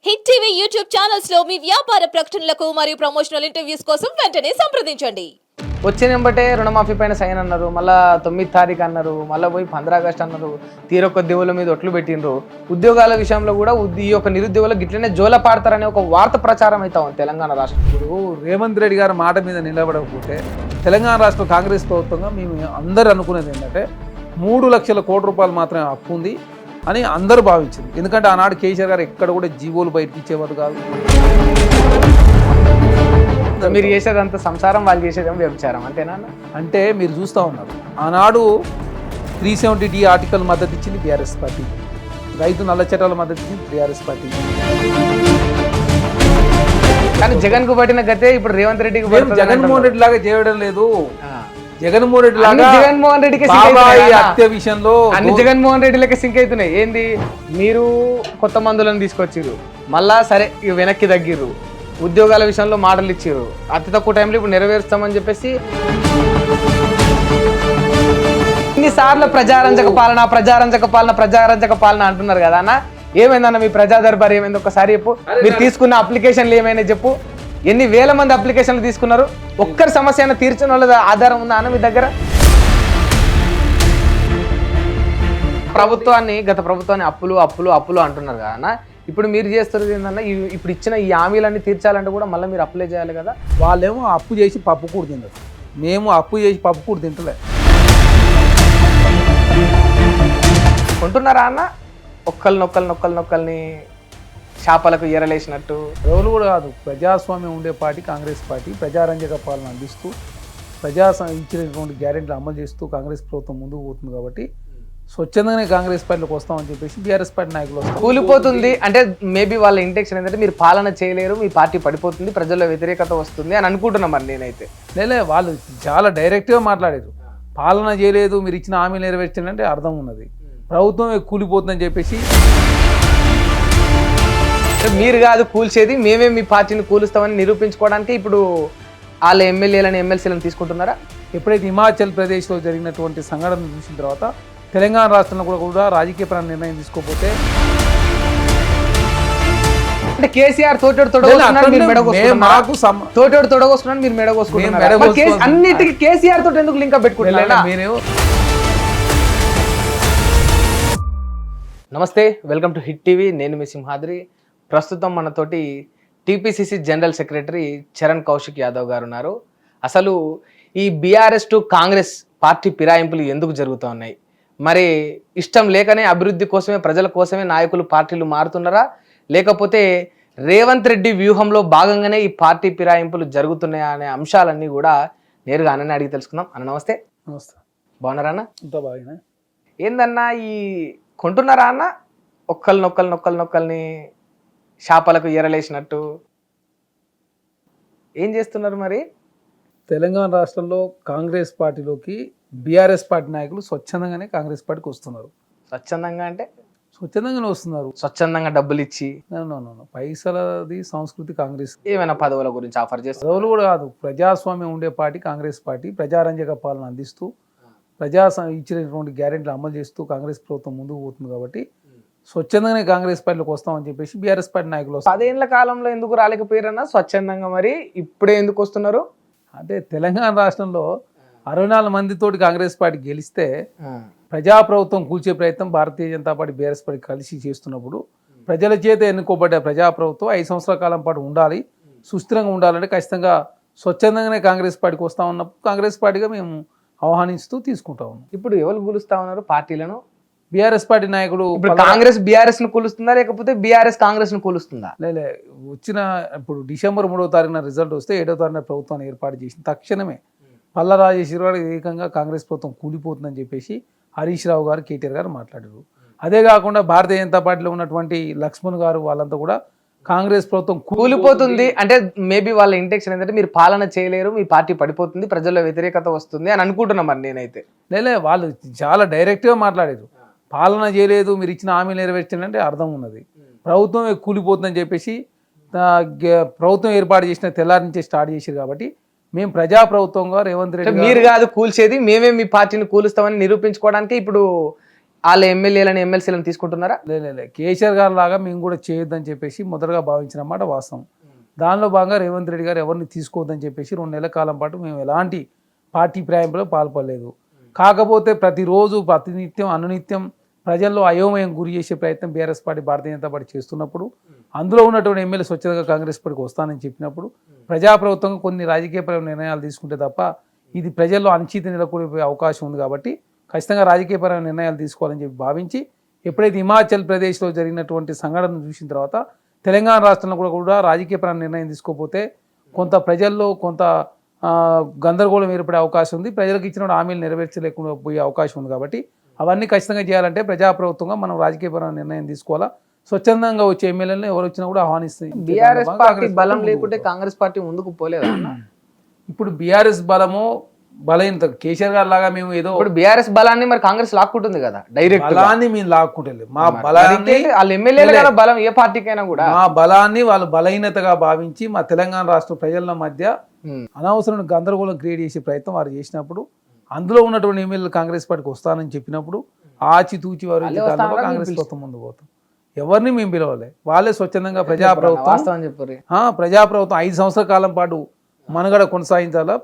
Hit TV YouTube channels లో మీ వ్యాపార ప్రకటనలకు మరియు ప్రమోషనల్ ఇంటర్వ్యూస్ కోసం వెంటనే సంప్రదించండి. వచ్చేనంబటే రుణమాఫీ పైన సైన్ అన్నారు, మళ్ళీ 9 తారీఖు అన్నారు, మళ్ళీ పోయి 15 ఆగస్టు అన్నారు. తీరొక్క దేవుళ్ళ మీద ఒట్లు పెట్టిండ్రు. ఉద్యోగాల విషయంలో కూడా ఈ యొక్క నిరుద్యోగులు గిట్లనే జోల పాడతారనే ఒక వార్త ప్రచారం అవుతా ఉంది తెలంగాణ రాష్ట్రం. ఇప్పుడు రేవంత్ రెడ్డి గారి మాట మీద నిలబడకపోతే తెలంగాణ రాష్ట్ర కాంగ్రెస్ ప్రభుత్వంగా మేము అందరూ అనుకునేది ఏంటంటే 3 లక్షల కోట్ల రూపాయలు మాత్రమే అప్పు ఉంది అని అందరూ భావించింది. ఎందుకంటే ఆనాడు కేసీఆర్ గారు ఎక్కడ కూడా జీవోలు బయటకు ఇచ్చేవారు కాదు. మీరు చేసేదంత సంసారం, వాళ్ళు చేసేదేమో వ్యభిచారం, అంతేనా? అంటే మీరు చూస్తూ ఉన్నారు, ఆనాడు 370D ఆర్టికల్ మద్దతు ఇచ్చింది బీఆర్ఎస్ పార్టీ, రైతు నల్ల చట్టాల మద్దతు ఇచ్చింది బీఆర్ఎస్ పార్టీ. కానీ జగన్ కు పట్టిన గతే ఇప్పుడు రేవంత్ రెడ్డికి జగన్మోహన్ రెడ్డి లాగా చేయడం లేదు. జగన్మోహన్ రెడ్డి లాగా జగన్మోహన్ రెడ్డికి హత్య విషయంలో అన్ని జగన్మోహన్ రెడ్డి లెక్క సింక్ అవుతున్నాయి. ఏంది, మీరు కొత్త మందులను తీసుకొచ్చిర్రు, మళ్ళా సరే వెనక్కి తగ్గిర్రు, ఉద్యోగాల విషయంలో మాటలు ఇచ్చిర్రు, అతి తక్కువ టైంలో ఇప్పుడు నెరవేరుస్తామని చెప్పేసి ఇన్నిసార్లు ప్రజారంజక పాలన అంటున్నారు కదా అన్న. ఏమైందన్న మీ ప్రజా దర్బార్ ఏమైంది ఒక్కసారి చెప్పు. మీరు తీసుకున్న అప్లికేషన్లు ఏమైనా చెప్పు. ఎన్ని వేల మంది అప్లికేషన్లు తీసుకున్నారు? ఒక్కరి సమస్య అయినా తీర్చిన వాళ్ళ ఆధారం ఉందా అన్న మీ దగ్గర? గత ప్రభుత్వాన్ని అప్పులు అంటున్నారు కదా అన్న. ఇప్పుడు మీరు చేస్తున్నది ఏంటన్నా, ఇప్పుడు ఇచ్చిన ఈ హామీలన్నీ తీర్చాలంటే కూడా మళ్ళీ మీరు అప్లై చేయాలి కదా. వాళ్ళేమో అప్పు చేసి పప్పు కూడా తినరు, మేము అప్పు చేసి పప్పు కూడా తింటలే. కొంటున్నారా అన్న? ఒక్కల్ని శాపలకు ఎరలేసినట్టు. ఎవరు కూడా కాదు, ప్రజాస్వామ్యం ఉండే పార్టీ కాంగ్రెస్ పార్టీ. ప్రజారంజక పాలన అందిస్తూ ఇచ్చినటువంటి గ్యారెంటీలు అమలు చేస్తూ కాంగ్రెస్ ప్రభుత్వం ముందుకు పోతుంది. కాబట్టి స్వచ్ఛందంగానే కాంగ్రెస్ పార్టీలోకి వస్తామని చెప్పేసి బీఆర్ఎస్ పార్టీ నాయకులు వస్తారు. కూలిపోతుంది అంటే మేబీ వాళ్ళ ఇంటెన్షన్ ఏంటంటే మీరు పాలన చేయలేరు, మీ పార్టీ పడిపోతుంది, ప్రజల్లో వ్యతిరేకత వస్తుంది అని అనుకుంటున్నాం. మరి నేనైతే వాళ్ళు చాలా డైరెక్ట్గా మాట్లాడారు. పాలన చేయలేదు, మీరు ఇచ్చిన హామీలు నెరవేర్చండి అర్థం ఉన్నది. ప్రభుత్వమే కూలిపోతుందని చెప్పేసి, మీరు కాదు కూల్చేది, మేమే మీ పార్టీని కూలుస్తామని నిరూపించుకోవడానికి ఇప్పుడు వాళ్ళ ఎమ్మెల్యేలను ఎమ్మెల్సీలను తీసుకుంటున్నారా? ఎప్పుడైతే హిమాచల్ ప్రదేశ్లో జరిగినటువంటి సంఘటన చూసిన తర్వాత తెలంగాణ రాష్ట్రంలో కూడా రాజకీయపరమైన నిర్ణయం తీసుకోకపోతే అంటే కేసీఆర్ అన్నిటికీ కేసీఆర్ తోటి ఎందుకు లింక్ పెట్టుకుంటున్నారా? నమస్తే, వెల్కమ్ టు హిట్ టీవీ. నేను మీ సింహాద్రి. ప్రస్తుతం మనతోటి TPCC general secretary Charan Kaushik Yadav గారు ఉన్నారు. అసలు ఈ బీఆర్ఎస్ టు కాంగ్రెస్ పార్టీ ఫిరాయింపులు ఎందుకు జరుగుతూ ఉన్నాయి? మరి ఇష్టం లేకనే అభివృద్ధి కోసమే, ప్రజల కోసమే నాయకులు పార్టీలు మారుతున్నారా, లేకపోతే రేవంత్ రెడ్డి వ్యూహంలో భాగంగానే ఈ పార్టీ ఫిరాయింపులు జరుగుతున్నాయా అనే అంశాలన్నీ కూడా నేరుగా అన్నని అడిగి తెలుసుకుందాం. అన్న నమస్తే. నమస్తే. బాగున్నారా అన్న? అంత బాగా. ఏందన్నా ఈ కొంటున్నారా అన్న? ఒక్కల్ని శాపలకు ఎరలేసినట్టు ఏం చేస్తున్నారు మరి? తెలంగాణ రాష్ట్రంలో కాంగ్రెస్ పార్టీలోకి బీఆర్ఎస్ పార్టీ నాయకులు స్వచ్ఛందంగానే కాంగ్రెస్ పార్టీకి వస్తున్నారు. స్వచ్ఛందంగా అంటే స్వచ్ఛందంగానే వస్తున్నారు. స్వచ్ఛందంగా డబ్బులు ఇచ్చి పైసలది సంస్కృతి కాంగ్రెస్. ఏమైనా పదవుల గురించి ఆఫర్ చేస్తారు? పదవులు కూడా కాదు, ప్రజాస్వామ్యం ఉండే పార్టీ కాంగ్రెస్ పార్టీ. ప్రజారంజక పాలన అందిస్తూ ఇచ్చినటువంటి గ్యారెంటీలు అమలు చేస్తూ కాంగ్రెస్ ప్రభుత్వం ముందుకు పోతుంది. కాబట్టి స్వచ్ఛందంగానే కాంగ్రెస్ పార్టీలోకి వస్తామని చెప్పేసి బీఆర్ఎస్ పార్టీ నాయకులు 10 ఏళ్ల కాలంలో ఎందుకు రాలేకపోయారన్నా స్వచ్ఛందంగా? మరి ఇప్పుడే ఎందుకు వస్తున్నారు? అంటే తెలంగాణ రాష్ట్రంలో 64 మందితోటి కాంగ్రెస్ పార్టీ గెలిస్తే ప్రజాప్రభుత్వం కూల్చే ప్రయత్నం Bharatiya Janata party BRS party కలిసి చేస్తున్నప్పుడు ప్రజల చేత ఎన్నుకోబడ్డ ప్రజాప్రభుత్వం 5 సంవత్సరాల కాలం పాటు ఉండాలి, సుస్థిరంగా ఉండాలంటే ఖచ్చితంగా స్వచ్ఛందంగానే కాంగ్రెస్ పార్టీకి వస్తా ఉన్నప్పుడు కాంగ్రెస్ పార్టీగా మేము ఆహ్వానిస్తూ తీసుకుంటా ఉన్నాం. ఇప్పుడు ఎవరు కూలుస్తా ఉన్నారు పార్టీలను? బీఆర్ఎస్ పార్టీ నాయకులు. కాంగ్రెస్ బీఆర్ఎస్ ను కూలుస్తుందా, లేకపోతే బీఆర్ఎస్ కాంగ్రెస్ ను కూలుస్తుందా? వచ్చిన ఇప్పుడు డిసెంబర్ 3వ తారీఖున రిజల్ట్ వస్తే 7వ తారీఖున ప్రభుత్వాన్ని ఏర్పాటు చేసిన తక్షణమే పల్లా రాజేశ్వరి గారు ఏకంగా కాంగ్రెస్ ప్రభుత్వం కూలిపోతుందని చెప్పేసి హరీష్ రావు గారు, కేటీఆర్ గారు మాట్లాడారు. అదే కాకుండా భారతీయ జనతా పార్టీలో ఉన్నటువంటి లక్ష్మణ్ గారు వాళ్ళంతా కూడా కాంగ్రెస్ ప్రభుత్వం కూలిపోతుంది అంటే మేబీ వాళ్ళ ఇంటెన్షన్ ఏంటంటే మీరు పాలన చేయలేరు, మీ పార్టీ పడిపోతుంది, ప్రజల్లో వ్యతిరేకత వస్తుంది అని అనుకుంటున్నాం. మరి నేనైతే వాళ్ళు చాలా డైరెక్ట్గా మాట్లాడారు. పాలన చేయలేదు, మీరు ఇచ్చిన హామీలు నెరవేర్చండి అర్థం ఉన్నది. ప్రభుత్వమే కూలిపోతుందని చెప్పేసి ప్రభుత్వం ఏర్పాటు చేసిన తెల్లారి నుంచే స్టార్ట్ చేశారు. కాబట్టి మేము ప్రజాప్రభుత్వంగా రేవంత్ రెడ్డి మీరు కాదు కూల్చేది, మేమే మీ పార్టీని కూలుస్తామని నిరూపించుకోవడానికి ఇప్పుడు వాళ్ళ ఎమ్మెల్యేలను ఎమ్మెల్సీలను తీసుకుంటున్నారా? లేదు కేసీఆర్ గారు లాగా మేము కూడా చేయొద్దని చెప్పేసి మొదటగా భావించిన మాట వాస్తవం. దానిలో భాగంగా రేవంత్ రెడ్డి గారు ఎవరిని తీసుకోవద్దని చెప్పేసి 2 నెలల కాలం పాటు మేము ఎలాంటి పార్టీ ప్రాయంలో పాల్పడలేదు. కాకపోతే ప్రతిరోజు ప్రతినిత్యం అనునిత్యం ప్రజల్లో అయోమయం గురి చేసే ప్రయత్నం BRS party Bharatiya Janata party చేస్తున్నప్పుడు, అందులో ఉన్నటువంటి ఎమ్మెల్యే స్వచ్ఛందంగా కాంగ్రెస్ పార్టీకి వస్తానని చెప్పినప్పుడు, ప్రజాప్రభుత్వంగా కొన్ని రాజకీయపరమైన నిర్ణయాలు తీసుకుంటే తప్ప ఇది ప్రజల్లో అనిశ్చితి నెలకొల్పే అవకాశం ఉంది. కాబట్టి ఖచ్చితంగా రాజకీయపరమైన నిర్ణయాలు తీసుకోవాలని చెప్పి భావించి, ఎప్పుడైతే హిమాచల్ ప్రదేశ్లో జరిగినటువంటి సంఘటనను చూసిన తర్వాత తెలంగాణ రాష్ట్రంలో కూడా రాజకీయపరమైన నిర్ణయం తీసుకోకపోతే కొంత ప్రజల్లో కొంత గందరగోళం ఏర్పడే అవకాశం ఉంది. ప్రజలకు ఇచ్చిన హామీలు నెరవేర్చలేకుండా పోయే అవకాశం ఉంది. కాబట్టి అవన్నీ ఖచ్చితంగా చేయాలంటే ప్రజాప్రభుత్వంగా మనం రాజకీయపరమైన నిర్ణయం తీసుకోవాలా. స్వచ్ఛందంగా వచ్చే ఎమ్మెల్యేలను ఎవరు వచ్చినా కూడా ఆహ్వానిస్తుంది. బీఆర్ఎస్ పార్టీ బలం లేకుంటే కాంగ్రెస్ పార్టీ ముందుకు పోలేదు. ఇప్పుడు బీఆర్ఎస్ బలహీనత కేసీఆర్ గారు లాగా మేము ఏదో ఇప్పుడు బీఆర్ఎస్ బలాన్ని మరి కాంగ్రెస్ లాక్కుంటుంది కదా డైరెక్ట్. బలాన్ని మేము లాక్కుంటలేదు. మా బలాన్ని వాళ్ళ ఎమ్మెల్యేలు కదా బలం, ఏ పార్టీకైనా కూడా మా బలాన్ని వాళ్ళు బలహీనతగా భావించి మా తెలంగాణ రాష్ట్ర ప్రజల మధ్య అనవసరమైన గందరగోళం క్రియేట్ చేసే ప్రయత్నం వారు చేసినప్పుడు, అందులో ఉన్నటువంటి ఎమ్మెల్యేలు కాంగ్రెస్ పార్టీకి వస్తానని చెప్పినప్పుడు ఆచితూచి వారు కాంగ్రెస్ ప్రభుత్వం ముందు పోతాం. ఎవరిని మేము పిలవలే, వాళ్ళే స్వచ్ఛందంగా ప్రజాప్రభుత్వం 5 సంవత్సరాల కాలం పాటు మనుగడ కొనసాగించాలా.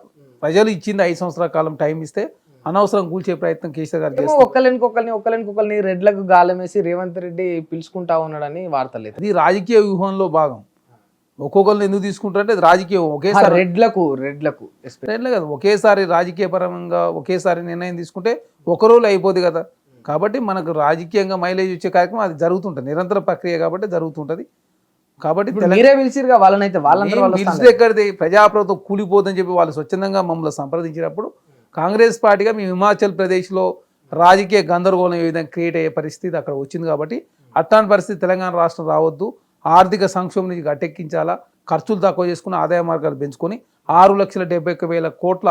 ప్రజలు ఇచ్చింది 5 సంవత్సరాల కాలం టైం ఇస్తే అనవసరం కూల్చే ప్రయత్నం కేసీఆర్ గారు చేస్తారు. ఒక్కరికొకరిని రెడ్లకు గాలం వేసి రేవంత్ రెడ్డి పిలుచుకుంటా ఉన్నాడని వార్తలేదు. అది రాజకీయ వ్యూహంలో భాగం. ఒక్కొక్కరిని ఎందుకు తీసుకుంటారంటే అది రాజకీయం. ఒకేసారి రెడ్లకు కదా, ఒకేసారి రాజకీయ పరంగా ఒకేసారి నిర్ణయం తీసుకుంటే ఒక రోజు అయిపోద్ది కదా. కాబట్టి మనకు రాజకీయంగా మైలేజ్ వచ్చే కార్యక్రమం అది జరుగుతుంటుంది, నిరంతర ప్రక్రియ కాబట్టి జరుగుతుంటది. కాబట్టి ఎక్కడిది ప్రజాప్రభుత్వం కూలిపోతుందని చెప్పి వాళ్ళు స్వచ్ఛందంగా మమ్మల్ని సంప్రదించినప్పుడు కాంగ్రెస్ పార్టీగా మేము హిమాచల్ ప్రదేశ్లో రాజకీయ గందరగోళం ఏ విధంగా క్రియేట్ అయ్యే పరిస్థితి అక్కడ వచ్చింది. కాబట్టి అట్లాంటి పరిస్థితి తెలంగాణ రాష్ట్రం రావద్దు, ఆర్థిక సంక్షోభం నుంచి గట్టెక్కించాలా, ఖర్చులు తక్కువ చేసుకుని ఆదాయ మార్గాలు పెంచుకొని 6,71,000 కోట్ల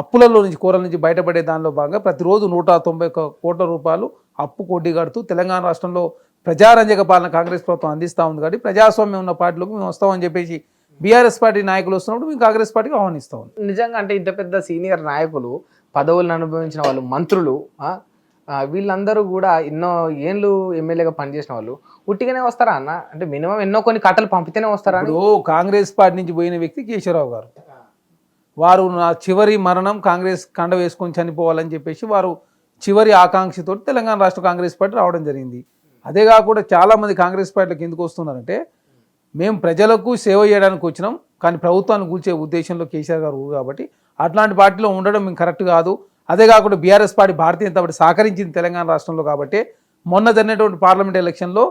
అప్పులలో నుంచి కూరల నుంచి బయటపడే దానిలో భాగంగా ప్రతిరోజు 191 కోట్ల రూపాయలు అప్పు కొడ్డీ కడుతూ తెలంగాణ రాష్ట్రంలో ప్రజారంజక పాలన కాంగ్రెస్ ప్రభుత్వం అందిస్తూ ఉంది. కాబట్టి ప్రజాస్వామ్యం ఉన్న పార్టీలోకి మేము వస్తామని చెప్పేసి బీఆర్ఎస్ పార్టీ నాయకులు వస్తున్నప్పుడు మేము కాంగ్రెస్ పార్టీకి ఆహ్వానిస్తా ఉన్నాం. నిజంగా అంటే ఇంత పెద్ద సీనియర్ నాయకులు, పదవులను అనుభవించిన వాళ్ళు, మంత్రులు, వీళ్ళందరూ కూడా ఎన్నో ఏళ్ళు ఎమ్మెల్యేగా పనిచేసిన వాళ్ళు ఉట్టిగానే వస్తారా అన్న? అంటే మినిమం ఎన్నో కొన్ని కట్టలు పంపితేనే వస్తారా? కాంగ్రెస్ పార్టీ నుంచి పోయిన వ్యక్తి కేశవరావు గారు, వారు నా చివరి మరణం కాంగ్రెస్ కండ వేసుకొని చనిపోవాలని చెప్పేసి వారు చివరి ఆకాంక్షతో తెలంగాణ రాష్ట్ర కాంగ్రెస్ పార్టీ రావడం జరిగింది. అదే కాకుండా చాలామంది కాంగ్రెస్ పార్టీలకు ఎందుకు వస్తున్నారంటే మేము ప్రజలకు సేవ చేయడానికి వచ్చినాం, కానీ ప్రభుత్వాన్ని కూల్చే ఉద్దేశంలో కేసీఆర్ గారు కాబట్టి అట్లాంటి పార్టీలో ఉండడం మేము కరెక్ట్ కాదు. అదే కాకుండా BRS party Bharatiya Janata party సహకరించింది Telangana రాష్ట్రంలో కాబట్టి మొన్న జరిగినటువంటి పార్లమెంట్ ఎలక్షన్లో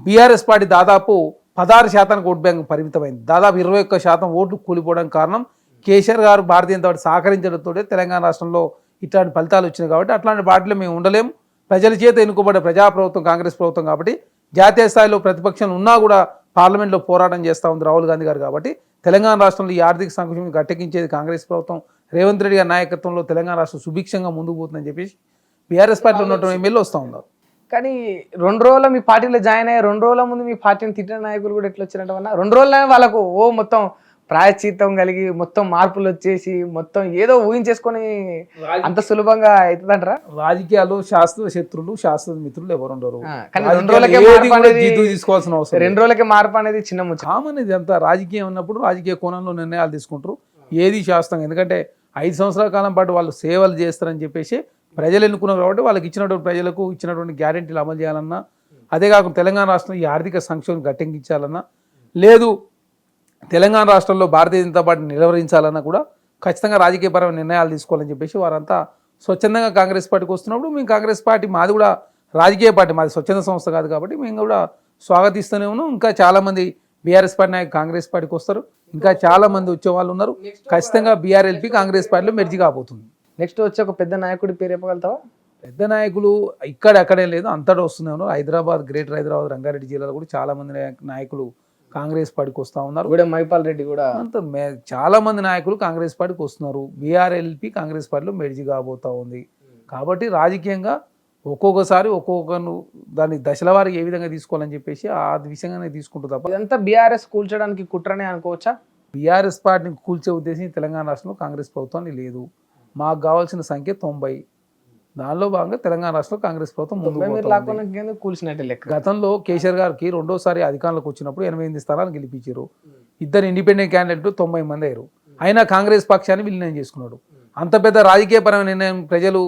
బీఆర్ఎస్ పార్టీ దాదాపు 16% ఓటు బ్యాంక్ పరిమితమైంది. దాదాపు 21% ఓట్లు కూలిపోవడానికి కారణం కేసీఆర్ గారు భారతీయ జనతా పార్టీ సహకరించడంతో తెలంగాణ రాష్ట్రంలో ఇట్లాంటి ఫలితాలు వచ్చినాయి. కాబట్టి అట్లాంటి పార్టీలో మేము ఉండలేము. ప్రజల చేత ఎన్నుకోబడ్డ ప్రజాప్రభుత్వం కాంగ్రెస్ ప్రభుత్వం కాబట్టి జాతీయ స్థాయిలో ప్రతిపక్షం ఉన్నా కూడా పార్లమెంట్లో పోరాటం చేస్తూ ఉంది రాహుల్ గాంధీ గారు. కాబట్టి తెలంగాణ రాష్ట్రంలో ఈ ఆర్థిక సంక్షోభం గట్టెక్కించేది కాంగ్రెస్ ప్రభుత్వం, రేవంత్ రెడ్డి గారి నాయకత్వంలో తెలంగాణ రాష్ట్రం సుభిక్షంగా ముందుకు పోతుందని చెప్పేసి బీఆర్ఎస్ పార్టీలో ఉన్నటువంటి ఎమ్మెల్యే వస్తూ ఉన్నారు. కానీ 2 రోజుల మీ పార్టీలో జాయిన్ అయ్యే 2 రోజుల ముందు మీ పార్టీని తిట్టిన నాయకులు కూడా ఎట్లా వచ్చినట్టవన్నా? 2 రోజులనే వాళ్ళకు మొత్తం ప్రాయశ్చిత్తం కలిగి మొత్తం మార్పులు వచ్చేసి మొత్తం ఏదో ఊహించేసుకొని అంత సులభంగా అవుతుందంటారా? రాజకీయాల్లో శాస్త్ర శత్రులు శాస్త్ర మిత్రులు ఎవరు ఉండరు. కానీ 2 రోజులకే తీసుకోవాల్సిన అవసరం, 2 రోజులకే మార్పు అనేది చిన్న ముచ్చట. కామన్. ఇది అంతా రాజకీయం ఉన్నప్పుడు రాజకీయ కోణంలో నిర్ణయాలు తీసుకుంటారు. ఏది శాస్త్రంగా, ఎందుకంటే 5 సంవత్సరాల కాలం పాటు వాళ్ళు సేవలు చేస్తారని చెప్పేసి ప్రజలు ఎన్నుకున్నారు కాబట్టి వాళ్ళకి ఇచ్చినటువంటి ప్రజలకు ఇచ్చినటువంటి గ్యారెంటీలు అమలు చేయాలన్నా, అదే కాకుండా తెలంగాణ రాష్ట్రం ఈ ఆర్థిక సంక్షోభం గట్టెక్కించాలన్నా, లేదు తెలంగాణ రాష్ట్రంలో భారతీయ జనతా పార్టీ నిలవరించాలన్నా కూడా ఖచ్చితంగా రాజకీయపరమైన నిర్ణయాలు తీసుకోవాలని చెప్పేసి వారంతా స్వచ్ఛందంగా కాంగ్రెస్ పార్టీకి వస్తున్నప్పుడు మేము కాంగ్రెస్ పార్టీ మాది కూడా రాజకీయ పార్టీ, మాది స్వచ్ఛంద సంస్థ కాదు కాబట్టి మేము కూడా స్వాగతిస్తూనే ఉన్నాం. ఇంకా చాలామంది బీఆర్ఎస్ పార్టీ నాయకులు కాంగ్రెస్ పార్టీకి వస్తారు, ఇంకా చాలామంది వచ్చే వాళ్ళు ఉన్నారు. ఖచ్చితంగా బీఆర్ఎల్పీ కాంగ్రెస్ పార్టీలో మెర్జీ కాబోతుంది. నెక్స్ట్ వచ్చే ఒక పెద్ద నాయకుడి పేరు చెప్పగలుగుతావా? పెద్ద నాయకులు అక్కడే లేదు, అంతటా వస్తున్నారు. హైదరాబాద్, గ్రేటర్ హైదరాబాద్, రంగారెడ్డి జిల్లాలో కూడా చాలామంది నాయకులు కాంగ్రెస్ పార్టీకి వస్తూ ఉన్నారు. మైపాల్ రెడ్డి కూడా అంత చాలా మంది నాయకులు కాంగ్రెస్ పార్టీకి వస్తున్నారు. బీఆర్ఎల్పీ కాంగ్రెస్ పార్టీలో మెర్జీ కాబోతూ ఉంది. కాబట్టి రాజకీయంగా ఒక్కొక్కసారి ఒక్కొక్కరు దాని దశల వారికి ఏ విధంగా తీసుకోవాలని చెప్పేసి ఆ విషయంగానే తీసుకుంటూ తప్ప ఇదంతా బీఆర్ఎస్ కూల్చడానికి కుట్రనే అనుకోవచ్చా? బీఆర్ఎస్ పార్టీని కూల్చే ఉద్దేశం తెలంగాణ రాష్ట్రంలో కాంగ్రెస్ ప్రభుత్వాన్ని లేదు. మాకు కావాల్సిన సంఖ్య 90. దానిలో భాగంగా తెలంగాణ రాష్ట్రంలో కాంగ్రెస్ ప్రభుత్వం ముందుకు మీరు పోతా ఉంది. లాక్కోవడానికి కూల్చినట్టే లెక్క. గతంలో కేసీఆర్ గారికి రెండోసారి అధికారంలోకి వచ్చినప్పుడు 88 స్థానాలు గెలిపించారు. ఇద్దరు ఇండిపెండెంట్ క్యాండిడేట్లు 90 మంది అయ్యారు. అయినా కాంగ్రెస్ పక్షాన్ని విలీనం చేసుకున్నాడు. అంత పెద్ద రాజకీయపరమైన నిర్ణయం ప్రజలు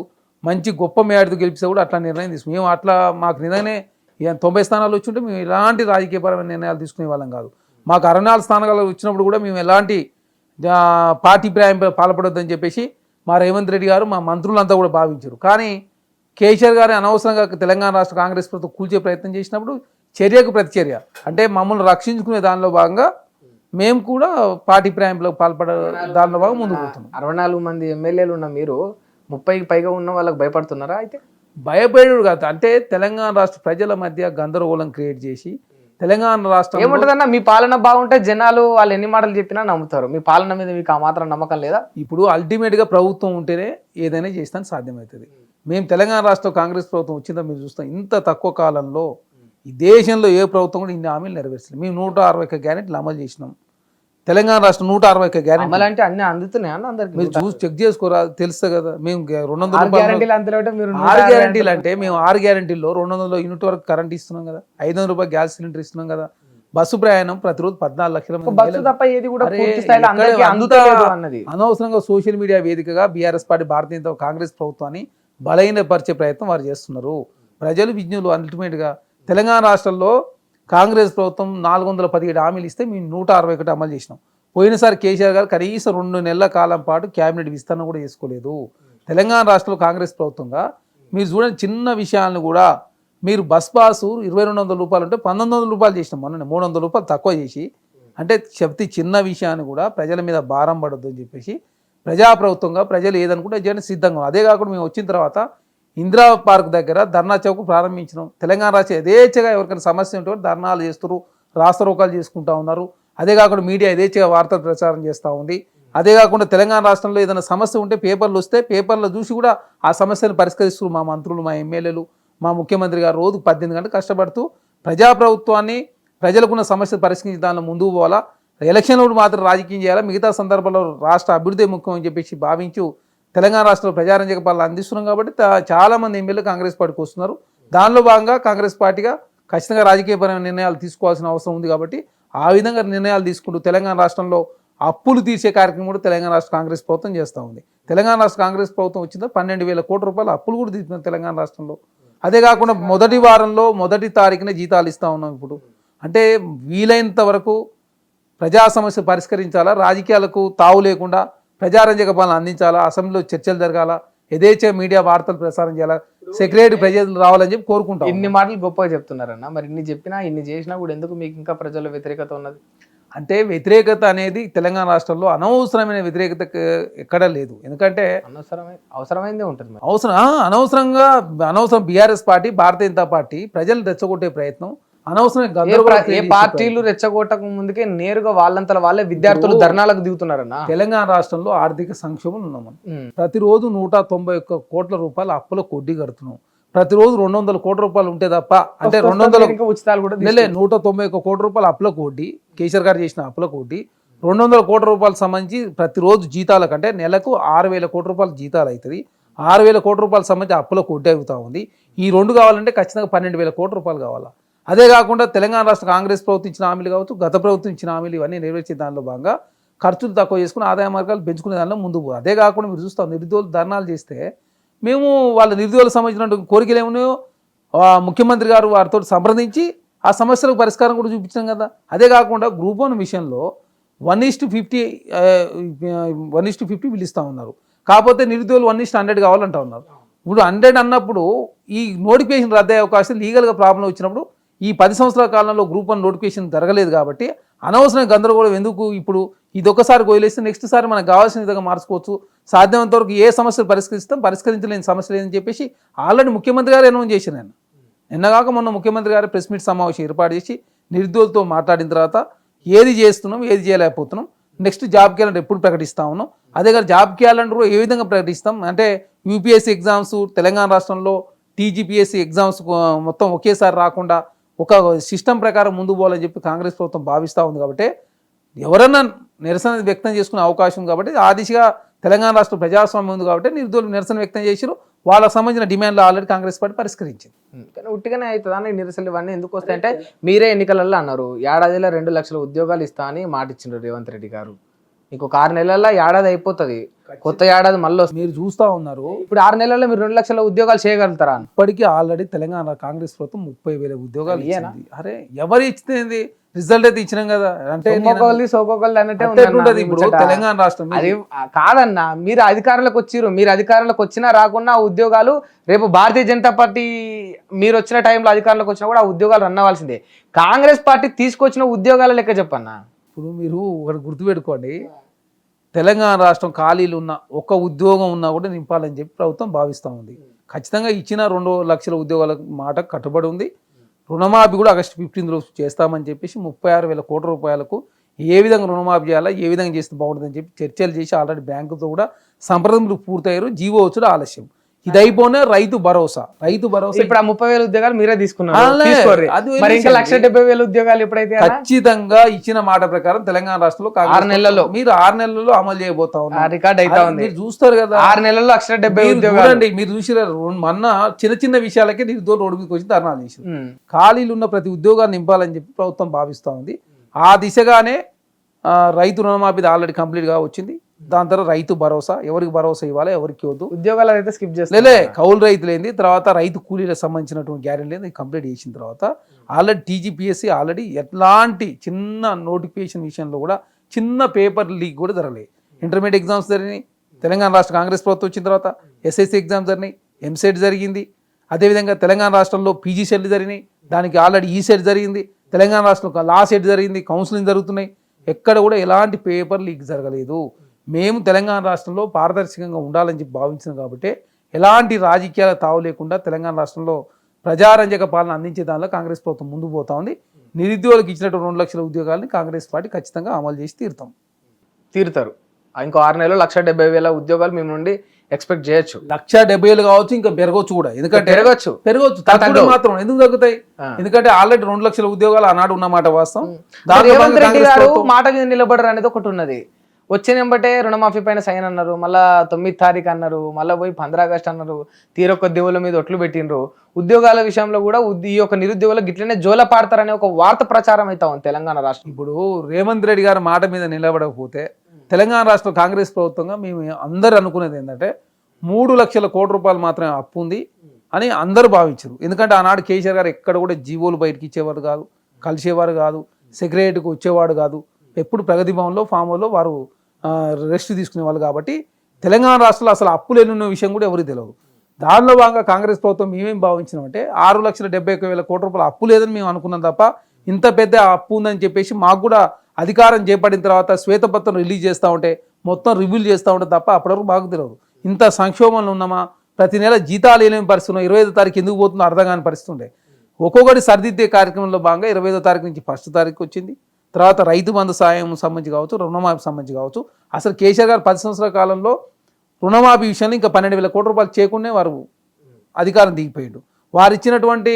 మంచి గొప్ప మేడతో గెలిపిస్తే కూడా అట్లా నిర్ణయం తీసుకుని మేము అట్లా మాకు నిజంగానే 90 స్థానాలు వచ్చి మేము ఎలాంటి రాజకీయపరమైన నిర్ణయాలు తీసుకునే వాళ్ళం కాదు. మాకు 64 స్థానాలు వచ్చినప్పుడు కూడా మేము ఎలాంటి పార్టీ పాల్పడొద్దని చెప్పేసి మా రేవంత్ రెడ్డి గారు మా మంత్రులంతా కూడా భావించారు. కానీ కేసీఆర్ గారు అనవసరంగా తెలంగాణ రాష్ట్ర కాంగ్రెస్ ప్రభుత్వం కూల్చే ప్రయత్నం చేసినప్పుడు చర్యకు ప్రతిచర్య అంటే మమ్మల్ని రక్షించుకునే దానిలో భాగంగా మేము కూడా పార్టీ ప్రాయంపులకు పాల్పడ దానిలో భాగంగా ముందుకు పోతున్నాం. 64 మంది ఎమ్మెల్యేలు ఉన్న మీరు 30కి పైగా ఉన్న వాళ్ళకి భయపడుతున్నారా? అయితే భయపడేడు కాదు, అంటే తెలంగాణ రాష్ట్ర ప్రజల మధ్య గందరగోళం క్రియేట్ చేసి తెలంగాణ రాష్ట్రం ఏముంటదన్నా, మీ పాలన బాగుంటే జనాలు వాళ్ళు ఎన్ని మాటలు చెప్పినా నమ్ముతారు. మీ పాలన మీద మీకు ఆ మాత్రం నమ్మకం లేదా? ఇప్పుడు అల్టిమేట్గా ప్రభుత్వం ఉంటేనే ఏదైనా చేస్తానికి సాధ్యమవుతుంది. మేము తెలంగాణ రాష్ట్ర కాంగ్రెస్ ప్రభుత్వం వచ్చిందో మీరు చూస్తాం, ఇంత తక్కువ కాలంలో ఈ దేశంలో ఏ ప్రభుత్వం కూడా ఇన్ని హామీలు నెరవేర్చలేదు. మేము 161 గ్యారెంటీలు అమలు చేసినాం. తెలంగాణ రాష్ట్రం 161 గ్యారెంటీ అంటే అన్ని అందుతున్నాయా అందరికి? మీరు చూసి చెక్ చేసుకోరా, తెలుస్తుంది కదా. మేము 200 గ్యారెంటీలు అంతే. మీరు 6 గ్యారెంటీలు అంటే మేము 6 గ్యారెంటీల్లో 200 యూనిట్ వరకు కరెంట్ ఇస్తున్నాం కదా, 500 రూపాయలు గ్యాస్ సిలిండర్ ఇస్తున్నాం కదా, బస్సు ప్రయాణం ప్రతిరోజు 14 లక్షల మంది. బస్సు తప్ప ఏది కూడా పూర్తి స్థాయిలో అందరికీ అందుతలేదు అన్నది. అనవసరంగా సోషల్ మీడియా వేదికగా బీఆర్ఎస్ పార్టీ భారతీయ జనతా కాంగ్రెస్ ప్రభుత్వాన్ని బలహీనపరిచే ప్రయత్నం వారు చేస్తున్నారు. ప్రజలు విజ్ఞులు. అల్టిమేట్గా తెలంగాణ రాష్ట్రంలో కాంగ్రెస్ ప్రభుత్వం 417 హామీలు ఇస్తే మేము 161 అమలు చేసినాం. పోయినసారి కేసీఆర్ గారు కనీసం 2 నెలల కాలం పాటు క్యాబినెట్ విస్తరణ కూడా చేసుకోలేదు. తెలంగాణ రాష్ట్రంలో కాంగ్రెస్ ప్రభుత్వంగా మీరు చూడండి, చిన్న విషయాలను కూడా మీరు బస్ పాసు 2200 రూపాయలు ఉంటే 1900 రూపాయలు చేసినాం. మొన్న 300 రూపాయలు తక్కువ చేసి, అంటే చెప్తే చిన్న విషయాన్ని కూడా ప్రజల మీద భారం పడొద్దు అని చెప్పేసి ప్రజాప్రభుత్వంగా ప్రజలు ఏదనుకుంటే చేయడం సిద్ధంగా. అదే కాకుండా మేము వచ్చిన తర్వాత ఇందిరా పార్క్ దగ్గర ధర్నా చౌక్ ప్రారంభించినాం. తెలంగాణ రాష్ట్రం యథేచ్ఛగా ఎవరికైనా సమస్య ఉంటే ధర్నాలు చేస్తారు, రాస్తారోకాలు చేసుకుంటా ఉన్నారు. అదే కాకుండా మీడియా యథేచ్ఛగా వార్తలు ప్రచారం చేస్తూ ఉంది. అదే కాకుండా తెలంగాణ రాష్ట్రంలో ఏదైనా సమస్య ఉంటే పేపర్లు వస్తే పేపర్లు చూసి కూడా ఆ సమస్యను పరిష్కరిస్తారు మా మంత్రులు, మా ఎమ్మెల్యేలు, మా ముఖ్యమంత్రి గారు రోజుకు 18 గంటలు కష్టపడుతూ ప్రజాప్రభుత్వాన్ని ప్రజలకున్న సమస్యలు పరిష్కరించి దానిలో ముందుకు పోవాలా. ఎలక్షన్లో మాత్రం రాజకీయం చేయాలా, మిగతా సందర్భాల్లో రాష్ట్ర అభివృద్ధి ముఖ్యం అని చెప్పేసి భావించు తెలంగాణ రాష్ట్రంలో ప్రజారంజక పాలన అందిస్తున్నాం. కాబట్టి చాలామంది ఎమ్మెల్యేలు కాంగ్రెస్ పార్టీకి వస్తున్నారు. దానిలో భాగంగా కాంగ్రెస్ పార్టీగా ఖచ్చితంగా రాజకీయపరమైన నిర్ణయాలు తీసుకోవాల్సిన అవసరం ఉంది. కాబట్టి ఆ విధంగా నిర్ణయాలు తీసుకుంటూ తెలంగాణ రాష్ట్రంలో అప్పులు తీసే కార్యక్రమం కూడా తెలంగాణ రాష్ట్ర కాంగ్రెస్ ప్రభుత్వం చేస్తూ ఉంది. తెలంగాణ రాష్ట్ర కాంగ్రెస్ ప్రభుత్వం వచ్చిందో 12,000 కోట్ల రూపాయల అప్పులు కూడా తీస్తున్నారు తెలంగాణ రాష్ట్రంలో. అదే కాకుండా మొదటి వారంలో 1వ తారీఖున జీతాలు ఇస్తూ ఉన్నాం. ఇప్పుడు అంటే వీలైనంత వరకు ప్రజా సమస్య పరిష్కరించాలా, రాజకీయాలకు తావు లేకుండా ప్రజారంజక పాలన అందించాలా, అసెంబ్లీలో చర్చలు జరగాల, యథేచ్ఛ మీడియా వార్తలు ప్రసారం చేయాలా, సెక్రటరీ ప్రజలు రావాలని చెప్పి కోరుకుంటాం. ఇన్ని మాటలు గొప్పగా చెప్తున్నారన్న, మరి ఇన్ని చెప్పినా ఇన్ని చేసినా కూడా ఎందుకు మీకు ఇంకా ప్రజల వ్యతిరేకత ఉన్నది? అంటే వ్యతిరేకత అనేది తెలంగాణ రాష్ట్రంలో అనవసరమైన వ్యతిరేకత ఎక్కడా లేదు. ఎందుకంటే అవసరమైందే ఉంటుంది. అనవసరం BRS party, Bharatiya Janata party ప్రజలు రెచ్చగొట్టే ప్రయత్నం అనవసరం. ఏ పార్టీలు రెచ్చగొట్టక ముందుకే నేరుగా వాళ్ళంతా వాళ్ళే విద్యార్థులు ధర్నాలకు దిగుతున్నారన్న. తెలంగాణ రాష్ట్రంలో ఆర్థిక సంక్షోభం ఉన్నాం. ప్రతిరోజు 191 కోట్ల రూపాయల అప్పులకు వడ్డీ కడుతున్నాం. ప్రతిరోజు 200 కోట్ల రూపాయలు ఉంటే తప్ప, అంటే 200 ఉచితాలు కూడా 191 కోట్ల రూపాయల అప్పులకు వడ్డీ, కేసీఆర్ గారు చేసిన అప్పులకు వడ్డీ, 200 కోట్ల రూపాయలకు సంబంధించి ప్రతిరోజు జీతాలకు, అంటే నెలకు 6,000 కోట్ల రూపాయల జీతాలు అవుతుంది. 6,000 కోట్ల రూపాయలకు సంబంధించి అప్పులకు వడ్డీ అవుతూ ఉంది. ఈ 2 కావాలంటే ఖచ్చితంగా 12,000 కోట్ల రూపాయలు కావాలా. అదే కాకుండా తెలంగాణ రాష్ట్ర కాంగ్రెస్ ప్రభుత్వం ఇచ్చిన హామీలు కావచ్చు, గత ప్రభుత్వం ఇచ్చిన హామీలు, ఇవన్నీ నెరవేర్చే దానిలో భాగంగా ఖర్చులు తక్కువ చేసుకుని ఆదాయ మార్గాలు పెంచుకునే దానిలో ముందుకు పోవాలి. అదే కాకుండా మీరు చూస్తాం, నిరుద్యోగులు ధర్నాలు చేస్తే మేము వాళ్ళ నిరుద్యోగులకు సంబంధించిన కోరికలు ఏమున్నాయో ముఖ్యమంత్రి గారు వారితో సంప్రదించి ఆ సమస్యలకు పరిష్కారం కూడా చూపించాం కదా. అదే కాకుండా గ్రూప్ 1 విషయంలో 1:50 పిలుస్తూ ఉన్నారు. కాకపోతే నిరుద్యోగులు 1:100 కావాలంటా ఉన్నారు. ఇప్పుడు 100 అన్నప్పుడు ఈ నోటిఫికేషన్ రద్దయ్యే అవకాశం, లీగల్గా ప్రాబ్లం వచ్చినప్పుడు ఈ 10 సంవత్సరాల కాలంలో గ్రూప్ 1 నోటిఫికేషన్ జరగలేదు. కాబట్టి అనవసరమైన గందరగోళం ఎందుకు? ఇప్పుడు ఇది ఒకసారి గోయలేస్తే నెక్స్ట్ సారి మనకు కావాల్సిన విధంగా మార్చుకోవచ్చు. సాధ్యమైనంత వరకు ఏ సమస్యలు పరిష్కరిస్తాం, పరిష్కరించలేని సమస్య లేదని చెప్పేసి ఆల్రెడీ ముఖ్యమంత్రి గారు అనౌన్స్ చేశారు. నిన్నగాక మొన్న ముఖ్యమంత్రి గారు ప్రెస్ మీట్ సమావేశం ఏర్పాటు చేసి నిరుద్యోగులతో మాట్లాడిన తర్వాత ఏది చేస్తున్నాం, ఏది చేయలేకపోతున్నాం, నెక్స్ట్ జాబ్ క్యాలెండర్ ఎప్పుడు ప్రకటిస్తా ఉన్నాం, అదే కాదు జాబ్ క్యాలెండర్ ఏ విధంగా ప్రకటిస్తాం, అంటే యూపీఎస్సీ ఎగ్జామ్స్ తెలంగాణ రాష్ట్రంలో టీజీపీఎస్సీ ఎగ్జామ్స్ మొత్తం ఒకేసారి రాకుండా ఒక సిస్టమ్ ప్రకారం ముందుకు పోవాలని చెప్పి కాంగ్రెస్ ప్రభుత్వం భావిస్తూ ఉంది. కాబట్టి ఎవరన్నా నిరసన వ్యక్తం చేసుకునే అవకాశం, కాబట్టి ఆ దిశగా తెలంగాణ రాష్ట్ర ప్రజాస్వామ్యం ఉంది. కాబట్టి నిరుద్యోగులు నిరసన వ్యక్తం చేశారు. వాళ్ళకి సంబంధించిన డిమాండ్లు ఆల్రెడీ కాంగ్రెస్ పార్టీ పరిష్కరించింది. కానీ ఉట్టిగానే అవుతుందా అని నిరసనలు ఇవన్నీ ఎందుకు వస్తాయంటే మీరే ఎన్నికలలో అన్నారు ఏడాదిలో 2 లక్షల ఉద్యోగాలు ఇస్తా అని మాట ఇచ్చిండ్రు రేవంత్ రెడ్డి గారు. ఇంకొక 6 నెలల్లో ఏడాది అయిపోతుంది, కొత్త ఏడాది మళ్ళీ వస్తుంది. మీరు చూస్తూ ఉన్నారు ఇప్పుడు 6 నెలల్లో మీరు 2 లక్షల ఉద్యోగాలు చేయగలుగుతారా? ఇప్పటికీ ఆల్రెడీ తెలంగాణ కాంగ్రెస్ ప్రభుత్వం 30,000 ఉద్యోగాలు ఇచ్చింది. అరే ఎవరు ఇచ్చింది? రిజల్ట్ అయితే ఇచ్చినాం కదా. అంటే సోకొకల్ది అన్నట్టే ఉంటుంది ఇప్పుడు తెలంగాణ రాష్ట్రం. అది కాదన్నా, మీరు అధికారంలోకి వచ్చిర్రు, మీరు అధికారంలోకి వచ్చినా రాకున్నా ఆ ఉద్యోగాలు రేపు భారతీయ జనతా పార్టీ మీరు వచ్చిన టైంలో అధికారంలోకి వచ్చినా కూడా ఆ ఉద్యోగాలు రన్ అవ్వాల్సిందే. కాంగ్రెస్ పార్టీ తీసుకొచ్చిన ఉద్యోగాల లెక్క చెప్పన్నా. ఇప్పుడు మీరు ఒకటి గుర్తుపెట్టుకోండి, తెలంగాణ రాష్ట్రం ఖాళీలు ఉన్న ఒక్క ఉద్యోగం ఉన్నా కూడా నింపాలని చెప్పి ప్రభుత్వం భావిస్తూ ఉంది. ఖచ్చితంగా ఇచ్చిన 2 లక్షల ఉద్యోగాల మాట కట్టుబడి ఉంది. రుణమాఫీ కూడా ఆగస్టు 15 రోజు చేస్తామని చెప్పేసి 36,000 కోట్ల రూపాయలకు ఏ విధంగా రుణమాఫీ చేయాలా, ఏ విధంగా చేస్తే బాగుంటుందని చెప్పి చర్చలు చేసి ఆల్రెడీ బ్యాంకుతో కూడా సంప్రదింపులు పూర్తయ్యారు. జీవో వచ్చుడు ఆలస్యం. ఇది అయిపోయినా రైతు భరోసా ఇప్పుడు ఆ 30,000 ఉద్యోగాలు మీరే తీసుకున్నారు. మరి ఇంకా 1,70,000 ఉద్యోగాలు ఎప్పుడైతే ఖచ్చితంగా ఇచ్చిన మాట ప్రకారం తెలంగాణ రాష్ట్రంలో 6 నెలల్లో మీరు 6 నెలల్లో అమలు చేయబోతా ఉన్నారు. రికార్డ్ అయితే ఉంది, మీరు చూస్తారు కదా. 6 నెలల్లో 170,000 ఉద్యోగాలు. మీరు చూసినారు మొన్న చిన్న విషయాలకే నిరుద్యోగులు రోడ్డు మీదకి వచ్చి ధర్నాలు చేశారు. ఖాళీలు ఉన్న ప్రతి ఉద్యోగాన్ని నింపాలని చెప్పి ప్రభుత్వం భావిస్తూ ఉంది. ఆ దిశగానే రైతు రుణమాఫీ ఆల్రెడీ కంప్లీట్గా వచ్చింది. దాని తర్వాత రైతు భరోసా, ఎవరికి భరోసా ఇవ్వాలి, ఎవరికి వద్దు. ఉద్యోగాలు అయితే స్కిప్ చేస్తే కౌలు రైతులేంది, తర్వాత రైతు కూలీలకు సంబంధించినటువంటి గ్యారెంటీ లేదు కంప్లీట్ చేసిన తర్వాత ఆల్రెడీ టీజీపీఎస్సీ ఆల్రెడీ ఎట్లాంటి చిన్న నోటిఫికేషన్ విషయంలో కూడా చిన్న పేపర్ లీక్ కూడా జరగలేదు. ఇంటర్మీడియట్ ఎగ్జామ్స్ జరిగినాయి తెలంగాణ రాష్ట్ర కాంగ్రెస్ ప్రభుత్వం వచ్చిన తర్వాత. ఎస్ఎస్సీ ఎగ్జామ్స్ జరిగినాయి, ఎంసెట్ జరిగింది. అదేవిధంగా తెలంగాణ రాష్ట్రంలో పీజీ సెట్ జరిగినాయి, దానికి ఆల్రెడీ ఈ సెట్ జరిగింది. తెలంగాణ రాష్ట్రంలో లా సెట్ జరిగింది, కౌన్సిలింగ్ జరుగుతున్నాయి. ఎక్కడ కూడా ఎలాంటి పేపర్ లీక్ జరగలేదు. మేము తెలంగాణ రాష్ట్రంలో పారదర్శకంగా ఉండాలని చెప్పి భావించాం కాబట్టి ఎలాంటి రాజకీయాల తావు లేకుండా తెలంగాణ రాష్ట్రంలో ప్రజారంజక పాలన అందించే దానిలో కాంగ్రెస్ ప్రభుత్వం ముందుకు పోతా ఉంది. నిరుద్యోగులకు ఇచ్చినటువంటి 2 లక్షల ఉద్యోగాలని కాంగ్రెస్ పార్టీ ఖచ్చితంగా అమలు చేసి తీరుతారు. ఇంకో 6 నెలలు 170,000 ఉద్యోగాలు మేము నుండి ఎక్స్పెక్ట్ చేయొచ్చు. 170,000 కావచ్చు, ఇంకా పెరగవచ్చు కూడా. ఎందుకంటే పెరగవచ్చు మాత్రం ఎందుకు తగ్గుతాయి? ఎందుకంటే ఆల్రెడీ 2 లక్షల ఉద్యోగాలు ఆనాడు ఉన్నమాట వాస్తవం. రేవంత్ రెడ్డి గారు మాట మీద నిలబడరు అనేది ఒకటి ఉన్నది. వచ్చినంబటే రుణమాఫీ పైన సైన్ అన్నారు, మళ్ళీ 9 తారీఖు అన్నారు, మళ్ళీ పోయి 15 ఆగస్టు అన్నారు. తీరొక్క దేవుళ్ళ మీద ఒట్లు పెట్టినరు. ఉద్యోగాల విషయంలో కూడా ఈ యొక్క నిరుద్యోగులు గిట్లనే జోల పాడతారనే ఒక వార్త ప్రచారం అవుతా ఉంది తెలంగాణ రాష్ట్రం. ఇప్పుడు రేవంత్ రెడ్డి గారి మాట మీద నిలబడకపోతే తెలంగాణ రాష్ట్ర కాంగ్రెస్ ప్రభుత్వంగా మేము అందరూ అనుకునేది ఏంటంటే 3 లక్షల కోట్ల రూపాయలు మాత్రమే అప్పు ఉంది అని అందరూ భావించారు. ఎందుకంటే ఆనాడు కేసీఆర్ గారు ఎక్కడ కూడా జీవోలు బయటకి ఇచ్చేవారు కాదు, కలిసేవారు కాదు, సెక్రటరీకి వచ్చేవాడు కాదు. ఎప్పుడు ప్రగతి భవన్లో ఫామ్ హౌస్లో వారు రెస్ట్ తీసుకునేవాళ్ళు. కాబట్టి తెలంగాణ రాష్ట్రంలో అసలు అప్పులు ఎన్నున్న విషయం కూడా ఎవరికి తెలియదు. దానిలో భాగంగా కాంగ్రెస్ ప్రభుత్వం మేమేం భావించినామంటే 6,71,000 కోట్ల రూపాయల అప్పు లేదని మేము అనుకున్నాం తప్ప ఇంత పెద్ద అప్పు ఉందని చెప్పేసి మాకు కూడా అధికారం చేపట్టిన తర్వాత శ్వేతపత్రం రిలీజ్ చేస్తూ ఉంటే మొత్తం రివ్యూలు చేస్తూ ఉంటే తప్ప అప్పటివరకు మాకు తెలియదు. ఇంత సంక్షోభంలో ఉన్నామా, ప్రతి నెల జీతాలు ఏలేని పరిస్థితి ఉన్నాయి. 25వ తారీఖు ఎందుకు పోతుందో అర్థం కాని పరిస్థితి ఉండే. ఒక్కొక్కటి సరిదిద్దే కార్యక్రమంలో భాగంగా 25వ తారీఖు నుంచి 1వ తారీఖు వచ్చింది. తర్వాత రైతు బంధు సాయం సంబంధించి కావచ్చు, రుణమాఫీ సంబంధించి కావచ్చు. అసలు కేసీఆర్ గారు 10 సంవత్సరాల కాలంలో రుణమాఫీ విషయంలో ఇంకా 12,000 కోట్ల రూపాయలు చేయకుండా వారు అధికారం దిగిపోయాడు. వారు ఇచ్చినటువంటి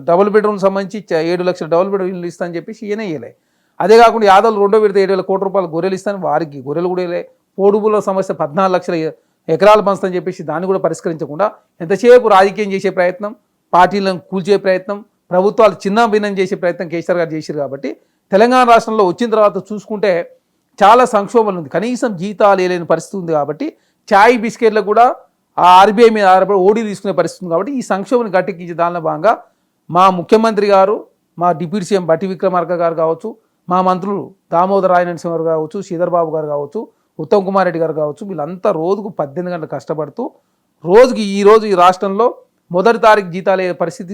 డబుల్ బెడ్రూమ్ సంబంధించి 7 లక్షల డబుల్ బెడ్రూమ్ ఇల్లు ఇస్తానని చెప్పేసి ఈయన ఇయ్యలే. అదే కాకుండా యాదవులు 2వ విడత 7,000 కోట్ల రూపాయలు గొర్రెలు ఇస్తాను, వారికి గొర్రెలు కూడా ఇవ్వలే. పోడుబుల సమస్య 14 లక్షల ఎకరాలు పంచుతానని చెప్పేసి దాన్ని కూడా పరిష్కరించకుండా ఎంతసేపు రాజకీయం చేసే ప్రయత్నం, పార్టీలను కూల్చే ప్రయత్నం, ప్రభుత్వాలు చిన్న భిన్నం చేసే ప్రయత్నం కేసీఆర్ గారు చేశారు. కాబట్టి తెలంగాణ రాష్ట్రంలో వచ్చిన తర్వాత చూసుకుంటే చాలా సంక్షోభం ఉంది. కనీసం జీతాలు లేని పరిస్థితి ఉంది. కాబట్టి చాయ్ బిస్కెట్లకు కూడా ఆర్బీఐ మీద ఆధారపడి ఓడీ తీసుకునే పరిస్థితి ఉంది. కాబట్టి ఈ సంక్షోభాన్ని గట్టెక్కించే దానిలో భాగంగా మా ముఖ్యమంత్రి గారు, మా డిప్యూటీ సీఎం బట్టి విక్రమార్క గారు కావచ్చు, మా మంత్రులు దామోదర రాయనరసింహ గారు కావచ్చు, శ్రీధర్ బాబు గారు కావచ్చు, ఉత్తమ్ కుమార్ రెడ్డి గారు కావచ్చు, వీళ్ళంతా రోజుకు 18 గంటలు కష్టపడుతూ రోజుకి ఈ రాష్ట్రంలో 1వ తారీఖు జీతాలు అయ్యే పరిస్థితి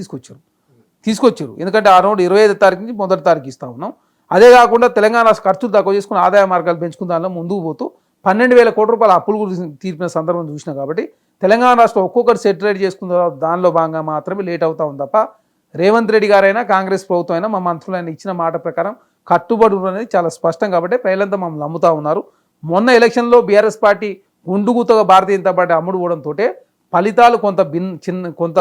తీసుకొచ్చారు. ఎందుకంటే ఆ రోజు 25వ తారీఖు నుంచి 1వ తారీఖు ఇస్తా ఉన్నాం. అదే కాకుండా తెలంగాణ రాష్ట్ర ఖర్చులు తక్కువ చేసుకుని ఆదాయ మార్గాలు పెంచుకున్న దానిలో ముందుకు పోతూ 12,000 కోట్ల రూపాయల అప్పులు తీర్పిన సందర్భం చూసినా. కాబట్టి తెలంగాణ రాష్ట్రం ఒక్కొక్కరు సెటిలైట్ చేసుకున్న దానిలో భాగంగా మాత్రమే లేట్ అవుతా ఉంది తప్ప రేవంత్ రెడ్డి గారైనా కాంగ్రెస్ ప్రభుత్వం అయినా మా మంత్రులైనా ఇచ్చిన మాట ప్రకారం కట్టుబడి అనేది చాలా స్పష్టం. కాబట్టి ప్రజలంతా మమ్మల్ని నమ్ముతా ఉన్నారు. మొన్న ఎలక్షన్లో BRS party గుండుగుతగా Bharatiya Janata party అమ్ముడు పోవడంతో ఫలితాలు కొంత కొంత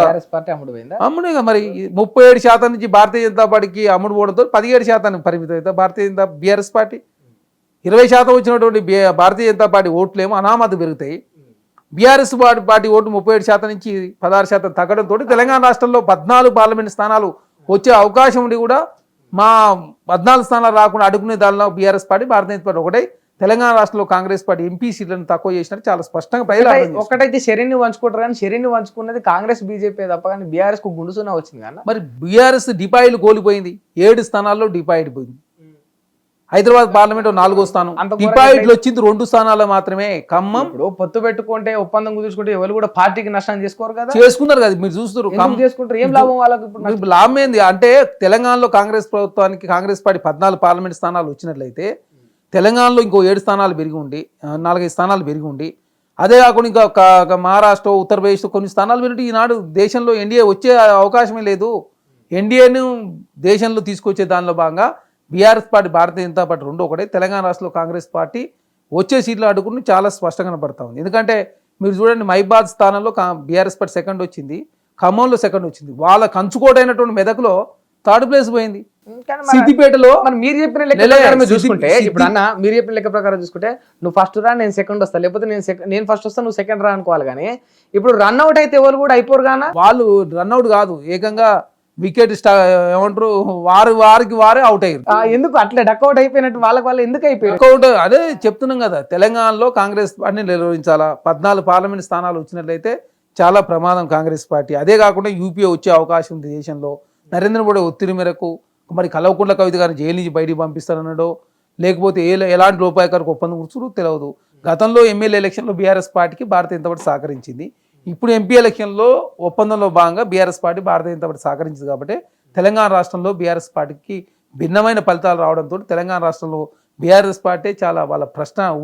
అమ్ముడుగా మరి 37% నుంచి భారతీయ జనతా పార్టీకి అమ్ముడు పోవడంతో 17% పరిమితం అయితే భారతీయ జనతా బీఆర్ఎస్ పార్టీ 20% వచ్చినటువంటి భారతీయ జనతా పార్టీ ఓట్లేమో అనామత పెరుగుతాయి. బీఆర్ఎస్ పార్టీ ఓటు 37% నుంచి 16% తగ్గడంతో తెలంగాణ రాష్ట్రంలో 14 పార్లమెంట్ స్థానాలు వచ్చే అవకాశం ఉండి కూడా మా 14 స్థానాలు రాకుండా అడుగునే దానిలో BRS party Bharatiya Janata party ఒకటే తెలంగాణ రాష్ట్రంలో కాంగ్రెస్ పార్టీ ఎంపీ సీట్లను తక్కువ చేసినట్టు చాలా స్పష్టంగా ప్రజలు అర్థం చేసుకున్నారు. ఒకటైతే షెరీని పంచుకుంటారు కానీ షెరీని పంచుకున్నది కాంగ్రెస్ బీజేపీ తప్ప కానీ బీఆర్ఎస్ కు గుండుసునే వచ్చింది కదా. మరి బీఆర్ఎస్ డిపాయిలు కోల్పోయింది, 7 స్థానాల్లో డిపాయిడ్ పోయింది. హైదరాబాద్ పార్లమెంట్ 4వ స్థానం, డిపాయిట్లు వచ్చింది 2 స్థానాల్లో మాత్రమే. ఖమ్మం ఇప్పుడు పొత్తు పెట్టుకుంటే ఒప్పందం కుదుర్చుకుంటే ఎవరు కూడా పార్టీకి నష్టం చేసుకోరు కదా. చేసుకున్నారు కదా, మీరు చూస్తారు. ఎందుకు చేసుకుంటారు? ఏం లాభం వాళ్ళకి ఇప్పుడు? ఇప్పుడు లాభం ఏంది అంటే తెలంగాణలో కాంగ్రెస్ ప్రభుత్వానికి కాంగ్రెస్ పార్టీ 14 పార్లమెంట్ స్థానాలు వచ్చినట్లయితే తెలంగాణలో ఇంకో 7 స్థానాలు పెరిగి ఉండి 4-5 స్థానాలు పెరిగి ఉండి అదే కాకుండా ఇంకా మహారాష్ట్ర ఉత్తరప్రదేశ్ కొన్ని స్థానాలు పెరిగి ఈనాడు దేశంలో ఎన్డీఏ వచ్చే అవకాశమే లేదు. ఎన్డీఏను దేశంలో తీసుకొచ్చే దానిలో భాగంగా BRS party Bharatiya Janata party 2 ఒకటే. తెలంగాణ రాష్ట్రంలో కాంగ్రెస్ పార్టీ వచ్చే సీట్లు అడుగుని చాలా స్పష్టంగా కనబడతా ఉంది. ఎందుకంటే మీరు చూడండి, మైబాద్ స్థానంలో బీఆర్ఎస్ పార్టీ 2nd వచ్చింది, ఖమ్మంలో 2nd వచ్చింది. వాళ్ళ కంచుకోటైనటువంటి మెదక్లో 3rd ప్లేస్ పోయింది. సిద్దిపేటలో మీరు చెప్పిన లెక్క ప్రకారం చూసుకుంటే ఇప్పుడు అన్న మీరు చెప్పిన లెక్క ప్రకారం చూసుకుంటే నువ్వు ఫస్ట్ రా, నేను 2nd వస్తా, లేకపోతే నేను ఫస్ట్ వస్తా, నువ్వు 2nd రా అనుకోవాలి. కానీ ఇప్పుడు రన్అట్ అయితే ఎవరు కూడా అయిపోరు గానా. వాళ్ళు రన్అట్ కాదు, ఏకంగా వికెట్ ఏమంటారు వారికి వారే అవుట్ అయ్యారు. ఎందుకు అట్లా డక్అవుట్ అయిపోయినట్టు వాళ్ళకి ఎందుకు అయిపోయారు? డక్అవుట్ అదే చెప్తున్నాం కదా, తెలంగాణలో కాంగ్రెస్ పార్టీని నిర్వహించాలా. 14 పార్లమెంట్ స్థానాలు వచ్చినట్లయితే చాలా ప్రమాదం కాంగ్రెస్ పార్టీ. అదే కాకుండా యూపీఏ వచ్చే అవకాశం ఉంది దేశంలో. నరేంద్ర మోడీ ఒత్తిడి మేరకు మరి కల్వకుంట్ల కవిత గారిని జైలు నుంచి బయటికి పంపిస్తారన్నాడో లేకపోతే ఎలాంటి లోపాయకారికి ఒప్పందం కూర్చుందో తెలియదు. గతంలో ఎమ్మెల్యే ఎలక్షన్లో బీఆర్ఎస్ పార్టీకి భారతీయ జనతా పార్టీ సహకరించింది. ఇప్పుడు ఎంపీ ఎలక్షన్లో ఒప్పందంలో భాగంగా BRS party Bharatiya Janata party సహకరించింది కాబట్టి తెలంగాణ రాష్ట్రంలో బీఆర్ఎస్ పార్టీకి భిన్నమైన ఫలితాలు రావడంతో తెలంగాణ రాష్ట్రంలో బీఆర్ఎస్ పార్టీ చాలా వాళ్ళ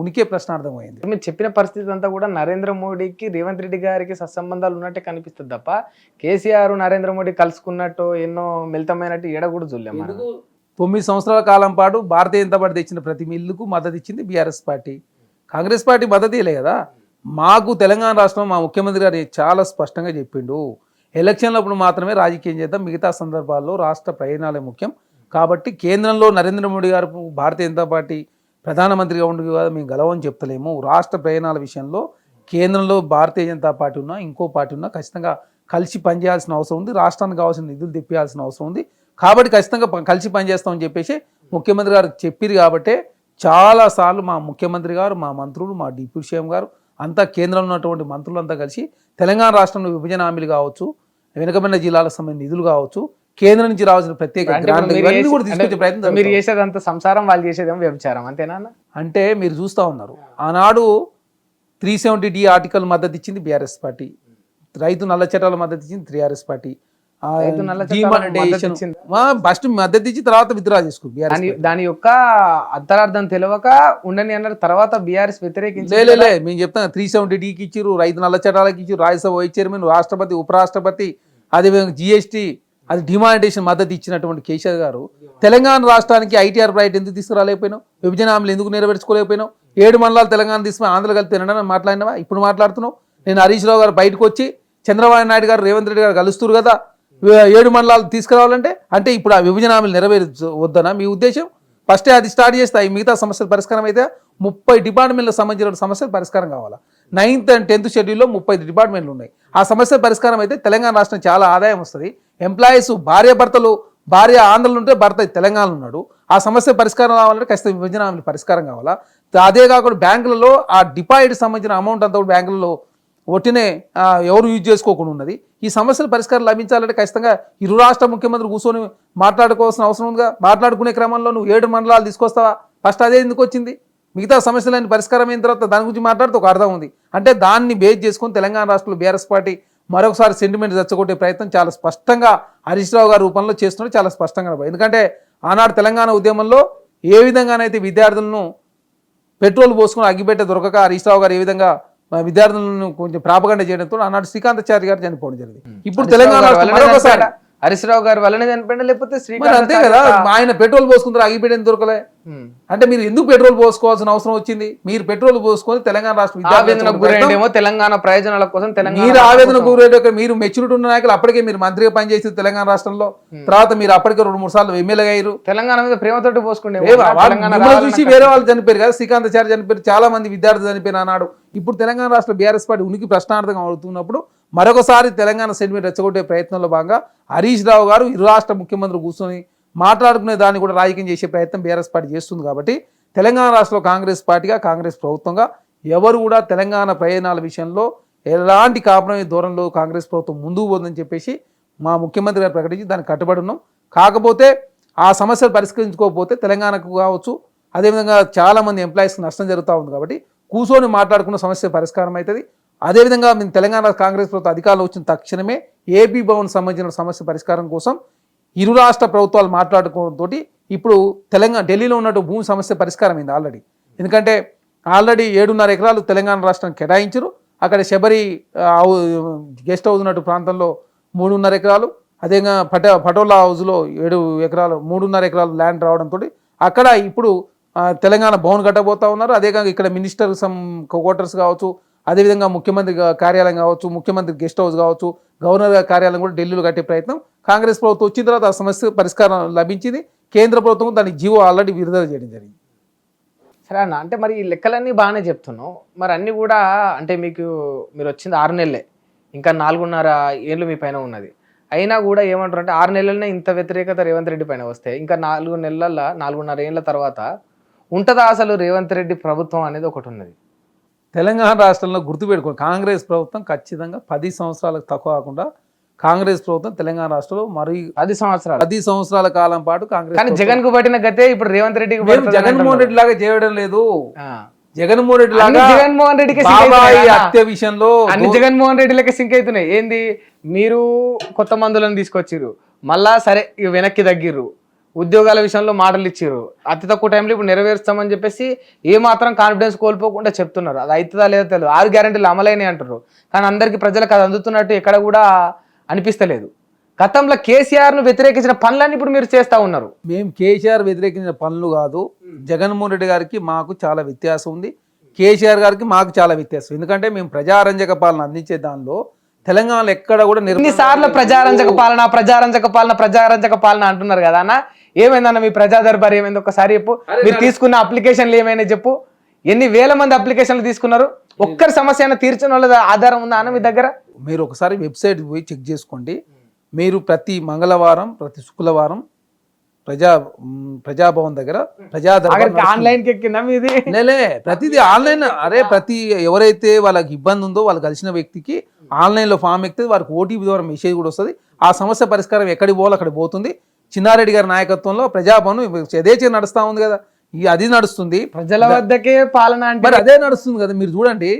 ఉనికి ప్రశ్నార్థమైంది. మీరు చెప్పిన పరిస్థితి అంతా కూడా నరేంద్ర మోడీకి రేవంత్ రెడ్డి గారికి సత్సంబంధాలు ఉన్నట్టే కనిపిస్తుంది తప్ప కేసీఆర్ నరేంద్ర మోడీ కలుసుకున్నట్టు ఎన్నో మిళితమైనట్టు ఏడ కూడా చూడలేము. 9 సంవత్సరాల కాలం పాటు భారతీయ జనతా పార్టీ తెచ్చిన ప్రతి బిల్లుకు మద్దతు ఇచ్చింది బీఆర్ఎస్ పార్టీ. కాంగ్రెస్ పార్టీ మద్దతు ఇలే కదా. మాకు తెలంగాణ రాష్ట్రం మా ముఖ్యమంత్రి గారు చాలా స్పష్టంగా చెప్పిండు, ఎలక్షన్లప్పుడు మాత్రమే రాజకీయం చేద్దాం, మిగతా సందర్భాల్లో రాష్ట్ర ప్రయోజనాలే ముఖ్యం. కాబట్టి కేంద్రంలో నరేంద్ర మోడీ గారు భారతీయ జనతా పార్టీ ప్రధానమంత్రిగా ఉండి కదా మేము గెలవని చెప్తలేము. రాష్ట్ర ప్రయోజనాల విషయంలో కేంద్రంలో భారతీయ జనతా పార్టీ ఉన్నా ఇంకో పార్టీ ఉన్నా ఖచ్చితంగా కలిసి పనిచేయాల్సిన అవసరం ఉంది. రాష్ట్రానికి కావాల్సిన నిధులు తెప్పియాల్సిన అవసరం ఉంది. కాబట్టి ఖచ్చితంగా కలిసి పనిచేస్తామని చెప్పేసి ముఖ్యమంత్రి గారు చెప్పారు. కాబట్టి చాలాసార్లు మా ముఖ్యమంత్రి గారు, మా మంత్రులు, మా డిప్యూటీ సీఎం గారు అంతా కేంద్రంలో ఉన్నటువంటి మంత్రులు అంతా కలిసి తెలంగాణ రాష్ట్రంలో విభజన హామీలు కావచ్చు, వెనుకబడిన జిల్లాలకు సంబంధించిన నిధులు కావచ్చు, కేంద్రం నుంచి రావాల్సిన ప్రత్యేక మీరు చేసేదంతా సంసారం, వాళ్ళు చేసేదేమో వ్యభిచారం, అంతేనా? అంటే మీరు చూస్తూ ఉన్నారు, ఆనాడు 370D ఆర్టికల్ మద్దతు ఇచ్చింది బీఆర్ఎస్ పార్టీ, రైతు నల్ల చట్టాల మద్దతు ఇచ్చింది టీఆర్ఎస్ పార్టీ, ఫస్ట్ మద్దతు ఇచ్చి తర్వాత విత్డ్రా చేసుకుంది. దాని యొక్క అంతరార్థం తెలియక ఉండని అన్నారు. తర్వాత బీఆర్ఎస్ వ్యతిరేకించి మేము చెప్తాను, 370Dకి ఇచ్చారు, రైతు నల్ల చట్టాలకు ఇచ్చారు, రాజ్యసభ వైస్ చైర్మన్, రాష్ట్రపతి, ఉపరాష్ట్రపతి, అదేవిధంగా జిఎస్టీ, అది డిమానిటేషన్ మద్దతు ఇచ్చినటువంటి కేసీఆర్ గారు తెలంగాణ రాష్ట్రానికి ఐటీఆర్ రైట్ ఎందుకు తీసుకురాలేకపోయినావు, విభజన హామీలు ఎందుకు నెరవేర్చుకోలేకపోయినావు, 7 మండలాలు తెలంగాణ తీసుకుని ఆంధ్ర కలిపి తినడం మాట్లాడినావా? ఇప్పుడు మాట్లాడుతున్నావు. నేను హరీష్ రావు గారు బయటకు వచ్చి చంద్రబాబు నాయుడు గారు రేవంత్ రెడ్డి గారు కలుస్తారు కదా 7 మండలాలు తీసుకురావాలంటే, అంటే ఇప్పుడు ఆ విభజన హామీలు నెరవేర్చవద్దనా మీ ఉద్దేశం? ఫస్టే అది స్టార్ట్ చేస్తాయి, మిగతా సమస్యలు పరిష్కారం అయితే 30 డిపార్ట్మెంట్లకు సంబంధించిన సమస్యలు పరిష్కారం కావాలా. 9th and 10th షెడ్యూల్లో 30 డిపార్ట్మెంట్లు ఉన్నాయి. ఆ సమస్య పరిష్కారం అయితే తెలంగాణ రాష్ట్రం చాలా ఆదాయం వస్తుంది. ఎంప్లాయీస్ భార్యాభర్తలు, భార్య ఆంధ్రలో ఉంటే భర్త తెలంగాణలో ఉన్నాడు. ఆ సమస్య పరిష్కారం కావాలంటే ఖచ్చితంగా విభజన హామీలు పరిష్కారం కావాలా. అదే కాకుండా బ్యాంకులలో ఆ డిపాజిట్ సంబంధించిన అమౌంట్ అంతా కూడా బ్యాంకులలో ఒట్టినే ఎవరు యూజ్ చేసుకోకుండా ఉన్నది. ఈ సమస్యల పరిష్కారం లభించాలంటే ఖచ్చితంగా ఇరు రాష్ట్ర ముఖ్యమంత్రులు కూర్చొని మాట్లాడుకోవాల్సిన అవసరం ఉందిగా. మాట్లాడుకునే క్రమంలో నువ్వు 7 మండలాలు తీసుకొస్తావా? ఫస్ట్ అదే ఎందుకు వచ్చింది? మిగతా సమస్యలన్నీ పరిష్కారం అయిన తర్వాత దాని గురించి మాట్లాడితే ఒక అర్థం ఉంది. అంటే దాన్ని బేస్ చేసుకొని తెలంగాణ రాష్ట్రంలో బీఆర్ఎస్ పార్టీ మరొకసారి సెంటిమెంట్ రెచ్చగొట్టే ప్రయత్నం చాలా స్పష్టంగా హరీష్ రావు గారి రూపంలో చేస్తున్నది చాలా స్పష్టంగా. ఎందుకంటే ఆనాడు తెలంగాణ ఉద్యమంలో ఏ విధంగానైతే విద్యార్థులను పెట్రోల్ పోసుకుని అగ్గిపెట్టే దొరకక హరీష్ రావు గారు ఏ విధంగా విద్యార్థులను కొంచెం ప్రాపగండ చేయడంతో ఆనాడు శ్రీకాంతాచారి గారు చనిపోవడం జరిగింది. ఇప్పుడు తెలంగాణ హరీష్ రావు గారి వల్లనే చనిపోయిందా లేకపోతే మరి శ్రీకాంత్ అంతే కదా, ఆయన పెట్రోల్ పోసుకుంటారు, అగిపెట్టేది దొరకలే. అంటే మీరు ఎందుకు పెట్రోల్ పోసుకోవాల్సిన అవసరం వచ్చింది? మీరు పెట్రోల్ పోసుకొని తెలంగాణ రాష్ట్ర ఆవేదనకు గురైండేమో తెలంగాణ ప్రయోజనాల కోసం మీరు ఆవేదన గురైన మీరు మెచ్యూరిటీ ఉన్న నాయకులు అప్పటికే మీరు మంత్రిగా పనిచేసి తెలంగాణ రాష్ట్రంలో, తర్వాత మీరు అప్పటికే 2-3 సార్లు ఎమ్మెల్యే అయ్యారు. తెలంగాణ మీద ప్రేమతోటి పోసుకుంటే మిమ్మల్ని చూసి వేరే వాళ్ళు చనిపోయారు కదా, శ్రీకాంతాచార్య చనిపోయారు, చాలా మంది విద్యార్థులు చనిపోయిన అన్నాడు. ఇప్పుడు తెలంగాణ రాష్ట్ర బీఆర్ఎస్ పార్టీ ఉనికి ప్రశ్నార్థంగా అవుతున్నప్పుడు మరొకసారి తెలంగాణ సెంటిమెంట్ రెచ్చగొట్టే ప్రయత్నంలో భాగంగా హరీష్ రావు గారు ఇరు రాష్ట్ర ముఖ్యమంత్రులు కూర్చొని మాట్లాడుకునే దాన్ని కూడా రాజకీయం చేసే ప్రయత్నం బీఆర్ఎస్ పార్టీ చేస్తుంది. కాబట్టి తెలంగాణ రాష్ట్రంలో కాంగ్రెస్ పార్టీగా, కాంగ్రెస్ ప్రభుత్వంగా ఎవరు కూడా తెలంగాణ ప్రయోజనాల విషయంలో ఎలాంటి కాంప్రమైజ్ ధోరణిలో కాంగ్రెస్ ప్రభుత్వం ముందుకు పోతుందని చెప్పేసి మా ముఖ్యమంత్రి గారు ప్రకటించి దానికి కట్టుబడి ఉన్నాం. కాకపోతే ఆ సమస్యలు పరిష్కరించుకోకపోతే తెలంగాణకు కావచ్చు, అదేవిధంగా చాలామంది ఎంప్లాయీస్కి నష్టం జరుగుతూ ఉంది. కాబట్టి కూర్చొని మాట్లాడుకున్న సమస్య పరిష్కారం అవుతుంది. అదేవిధంగా మేము తెలంగాణ కాంగ్రెస్ ప్రభుత్వం అధికారంలో వచ్చిన తక్షణమే ఏపీ భవన్ సంబంధించిన సమస్య పరిష్కారం కోసం ఇరు రాష్ట్ర ప్రభుత్వాలు మాట్లాడుకోవడంతో ఇప్పుడు ఢిల్లీలో ఉన్నట్టు భూమి సమస్య పరిష్కారం అయింది ఆల్రెడీ. ఎందుకంటే ఆల్రెడీ 7.5 ఎకరాలు తెలంగాణ రాష్ట్రానికి కేటాయించరు. అక్కడ శబరి గెస్ట్ హౌస్ ఉన్నట్టు ప్రాంతంలో 3.5 ఎకరాలు, అదేవిధంగా పటోలా హౌస్లో 7 ఎకరాలు 3.5 ఎకరాలు ల్యాండ్ రావడంతో అక్కడ ఇప్పుడు తెలంగాణ భవన్ కట్టబోతా ఉన్నారు. అదేవిధంగా ఇక్కడ మినిస్టర్ క్వార్టర్స్ కావచ్చు, అదేవిధంగా ముఖ్యమంత్రి కార్యాలయం కావచ్చు, ముఖ్యమంత్రి గెస్ట్ హౌస్ కావచ్చు, గవర్నర్ కార్యాలయం కూడా ఢిల్లీలో కట్టే ప్రయత్నం కాంగ్రెస్ ప్రభుత్వం వచ్చిన తర్వాత ఆ సమస్య పరిష్కారం లభించింది. కేంద్ర ప్రభుత్వం దానికి జీవో ఆల్రెడీ విడుదల చేయడం జరిగింది. సరే అన్న, అంటే మరి ఈ లెక్కలన్నీ బాగానే చెప్తున్నావు, మరి అన్నీ కూడా అంటే మీరు వచ్చింది 6 నెలలే, ఇంకా 4.5 ఏళ్ళు మీ పైన ఉన్నది. అయినా కూడా ఏమంటారు అంటే 6 నెలలనే ఇంత వ్యతిరేకత రేవంత్ రెడ్డి పైన వస్తే ఇంకా 4 నెలల 4.5 ఏళ్ళ తర్వాత ఉంటుందా అసలు రేవంత్ రెడ్డి ప్రభుత్వం అనేది ఒకటి ఉన్నది. తెలంగాణ రాష్ట్రంలో గుర్తుపెట్టుకో, కాంగ్రెస్ ప్రభుత్వం ఖచ్చితంగా 10 సంవత్సరాలకు తక్కువ కాకుండా కాంగ్రెస్ ప్రభుత్వం తెలంగాణ రాష్ట్రంలో మరి 10 సంవత్సరాల కాలం పాటు కాంగ్రెస్. కానీ జగన్ కు పట్టిన గతే ఇప్పుడు రేవంత్ రెడ్డికి జగన్మోహన్ రెడ్డి లాగా చేయడం లేదు. జగన్మోహన్ రెడ్డి లాగా జగన్మోహన్ రెడ్డికి హత్య విషయంలో అన్ని జగన్మోహన్ రెడ్డి లెక్క సింక్ అవుతున్నాయి. ఏంది, మీరు కొత్త మందులను తీసుకొచ్చిర్రు, మళ్ళా సరే వెనక్కి తగ్గిర్రు, ఉద్యోగాల విషయంలో మాటలు ఇచ్చారు, అతి తక్కువ టైంలో ఇప్పుడు నెరవేరుస్తామని చెప్పేసి ఏ మాత్రం కాన్ఫిడెన్స్ కోల్పోకుండా చెప్తున్నారు. అది అవుతుందా లేదా తెలియదు. 6 గ్యారెంటీలు అమలైనవి అంటారు, కానీ అందరికీ ప్రజలకు అది అందుతున్నట్టు ఎక్కడ కూడా అనిపిస్తలేదు. గతంలో కేసీఆర్ను వ్యతిరేకించిన పనులన్నీ ఇప్పుడు మీరు చేస్తూ ఉన్నారు. మేము కేసీఆర్ వ్యతిరేకించిన పనులు కాదు, జగన్మోహన్ రెడ్డి గారికి మాకు చాలా వ్యత్యాసం ఉంది, కేసీఆర్ గారికి మాకు చాలా వ్యత్యాసం. ఎందుకంటే మేము ప్రజారంజక పాలన అందించే దానిలో తెలంగాణలో ఎక్కడ కూడా ఎన్నిసార్లు ప్రజారంజక పాలన అంటున్నారు కదా అన్న, ఏమైందన్న మీ ప్రజా దర్బార్ ఏమైంది ఒక్కసారి చెప్పు. మీరు తీసుకున్న అప్లికేషన్లు ఏమైనా చెప్పు, ఎన్ని వేల మంది అప్లికేషన్లు తీసుకున్నారు, ఒక్కరి సమస్య అయినా తీర్చిన వాళ్ళ ఆధారం ఉందా అన్న మీ దగ్గర? మీరు ఒకసారి వెబ్సైట్ పోయి చెక్ చేసుకోండి. మీరు ప్రతి మంగళవారం, ప్రతి శుక్రవారం ప్రజాభవన్ దగ్గర ఆన్లైన్ ఎక్కిందా మీది? ప్రతిదీ ఆన్లైన్. ప్రతి ఎవరైతే వాళ్ళకి ఇబ్బంది ఉందో వాళ్ళు కలిసిన వ్యక్తికి ఆన్లైన్లో ఫామ్ ఎక్కితే వారికి ఓటీపీ ద్వారా మెసేజ్ కూడా వస్తుంది. ఆ సమస్య పరిష్కారం ఎక్కడికి పోవాలో అక్కడ పోతుంది. చిన్నారెడ్డి గారి నాయకత్వంలో ప్రజాభవన్ యథేచ్ఛగా నడుస్తూ ఉంది కదా, అది నడుస్తుంది. ప్రజల వద్దకే పాలన అంటే మరి అదే నడుస్తుంది కదా. మీరు చూడండి,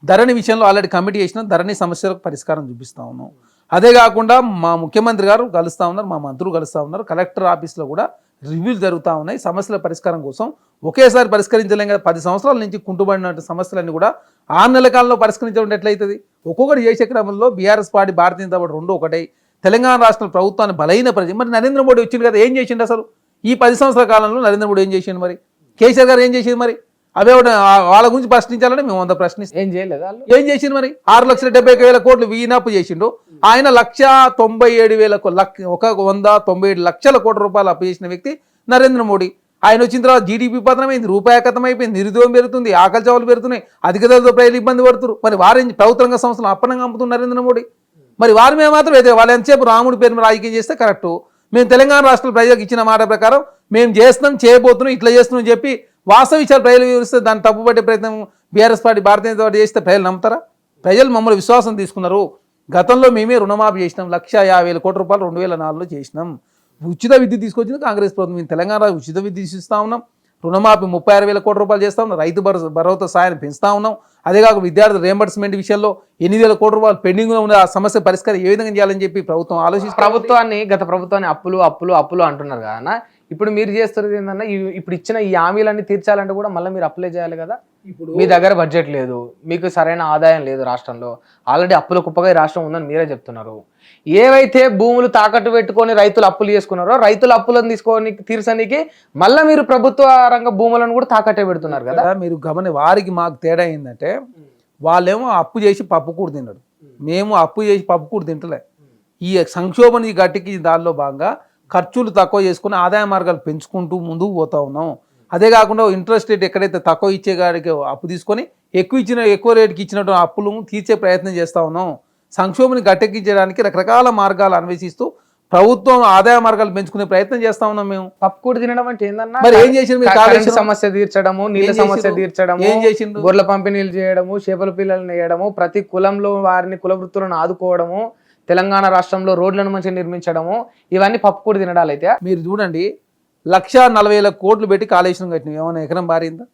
ధరణి విషయంలో ఆల్రెడీ కమిటీ చేసిన ధరణి సమస్యలకు పరిష్కారం చూపిస్తా ఉన్నాం. అదే కాకుండా మా ముఖ్యమంత్రి గారు కలుస్తూ ఉన్నారు, మా మంత్రులు కలుస్తూ ఉన్నారు, కలెక్టర్ ఆఫీస్లో కూడా రివ్యూలు జరుగుతూ ఉన్నాయి. సమస్యల పరిష్కారం కోసం ఒకేసారి పరిష్కరించలేం కదా. 10 సంవత్సరాల నుంచి కుంటుబడిన సమస్యలన్నీ కూడా 6 నెలల కాలంలో పరిష్కరించడం ఎట్లయితుంది? ఒక్కొక్కటి చేసే క్రమంలో BRS party, Bharatiya Janata party 2 ఒకటే. తెలంగాణ రాష్ట్ర ప్రభుత్వాన్ని బలహీనపరిచి మరి నరేంద్ర మోడీ వచ్చింది కదా, ఏం చేసిండు అసలు? ఈ 10 సంవత్సరాల కాలంలో నరేంద్ర మోడీ ఏం చేసిండు? మరి కేసీఆర్ గారు ఏం చేసింది? మరి అవే వాళ్ళ గురించి ప్రశ్నించాలని మేము 100 ప్రశ్నిస్తాం. ఏం చేయలేదు, ఏం చేసింది? మరి 6,71,000 కోట్లు వీనప్పు చేసిండు. ఆయన 1,97,000 197 లక్షల కోట్ల రూపాయలు అప్పు చేసిన వ్యక్తి నరేంద్ర మోడీ. ఆయన వచ్చిన తర్వాత జీడీపీ పతనమైంది, రూపాయకతం అయిపోయింది, నిరుద్యోగం పెరుగుతుంది, ఆకలి చావులు పెరుగుతున్నాయి, అధిక ధరలతో ప్రజలు ఇబ్బంది పడుతున్నారు. మరి వారి ప్రభుత్వ రంగ సంస్థలు అప్పనంగా అమ్ముతున్నారు నరేంద్ర మోడీ. మరి వారి మీద మాత్రం వాళ్ళు ఎంతసేపు రాముడి పేరు రాజకీయం చేస్తే కరెక్టు. మేము తెలంగాణ రాష్ట్ర ప్రజలకు ఇచ్చిన మాట ప్రకారం మేము చేస్తున్నాం, చేయబోతున్నాం, ఇట్లా చేస్తున్నాం అని చెప్పి వాస్తవ విషయాలు ప్రజలు వివరిస్తే దాన్ని తప్పుపట్టే ప్రయత్నం BRS party, Bharatiya Janata party చేస్తే ప్రజలు నమ్ముతారా? ప్రజలు మమ్మల్ని విశ్వాసం తీసుకున్నారు. గతంలో మేమే రుణమాఫీ చేసినాం, 1,50,000 కోట్ల రూపాయలు 2004లో చేసినాం. ఉచిత విద్యుత్ తీసుకొచ్చింది కాంగ్రెస్ ప్రభుత్వం. మేము తెలంగాణ ఉచిత విద్యుత్ ఇస్తూ ఉన్నాం, రుణమాఫీ 36,000 కోట్ల రూపాయలు చేస్తా ఉన్నాం, రైతు భరోసా సాయాన్ని పెంచుతా ఉన్నాం. అదే కాక విద్యార్థి రియంబర్స్మెంట్ విషయంలో 8,000 కోట్ల రూపాయలు పెండింగ్లో ఉన్న ఆ సమస్య పరిష్కారం ఏ విధంగా చేయాలని చెప్పి ప్రభుత్వం ఆలోచిస్తుంది. గత ప్రభుత్వాన్ని అప్పులు అంటున్నారు కదా, ఇప్పుడు మీరు చేస్తున్నది ఏంటన్నా ఇప్పుడు ఇచ్చిన ఈ హామీలన్నీ తీర్చాలంటే కూడా మళ్ళీ మీరు అప్లై చేయాలి కదా. ఇప్పుడు మీ దగ్గర బడ్జెట్ లేదు, మీకు సరైన ఆదాయం లేదు, రాష్ట్రంలో ఆల్రెడీ అప్పుల కుప్పగా ఈ రాష్ట్రం ఉందని మీరే చెప్తున్నారు. ఏవైతే భూములు తాకట్టు పెట్టుకొని రైతులు అప్పులు చేసుకున్నారో రైతుల అప్పులను తీసుకొని తీర్చడానికి మళ్ళీ మీరు ప్రభుత్వ రంగ భూములను కూడా తాకట్టే పెడుతున్నారు కదా. మీరు వారికి మాకు తేడా ఏంటంటే వాళ్ళేమో అప్పు చేసి పప్పు కూర తిన్నాడు, మేము అప్పు చేసి పప్పు కూర తింటలే. ఈ సంక్షోభం ఈ గట్టికి దానిలో భాగంగా ఖర్చులు తక్కువ చేసుకుని ఆదాయ మార్గాలు పెంచుకుంటూ ముందుకు పోతా ఉన్నాం. అదే కాకుండా ఇంట్రెస్ట్ రేట్ ఎక్కడైతే తక్కువ ఇచ్చే గాడికి అప్పు తీసుకొని ఎక్కువ రేటుకి ఇచ్చినటువంటి అప్పులను తీర్చే ప్రయత్నం చేస్తూ ఉన్నాం. సంక్షోభాన్ని గట్టెక్కించడానికి రకరకాల మార్గాలు అన్వేషిస్తూ ప్రభుత్వం ఆదాయ మార్గాలు పెంచుకునే ప్రయత్నం చేస్తా ఉన్నాం. మేము పప్పు కూడా తినడం అంటే ఏందన్నా, మరి ఏం చేసిండు మీరు? కరెంటు సమస్య తీర్చడము, నీళ్ళ సమస్య తీర్చడము, ఏం చేసిండు? గొర్రెల పంపిణీలు చేయడము, చేపల పిల్లలను వేయడము, ప్రతి కులంలో వారిని కుల వృత్తులను ఆదుకోవడము, తెలంగాణ రాష్ట్రంలో రోడ్లను మంచిగా నిర్మించడము, ఇవన్నీ పప్పు కూడా తినడాలు అయితే. మీరు చూడండి, 1,40,000 కోట్లు పెట్టి కాళేశ్వరం కట్టినాం, ఏమైనా ఎకరం బారిందా?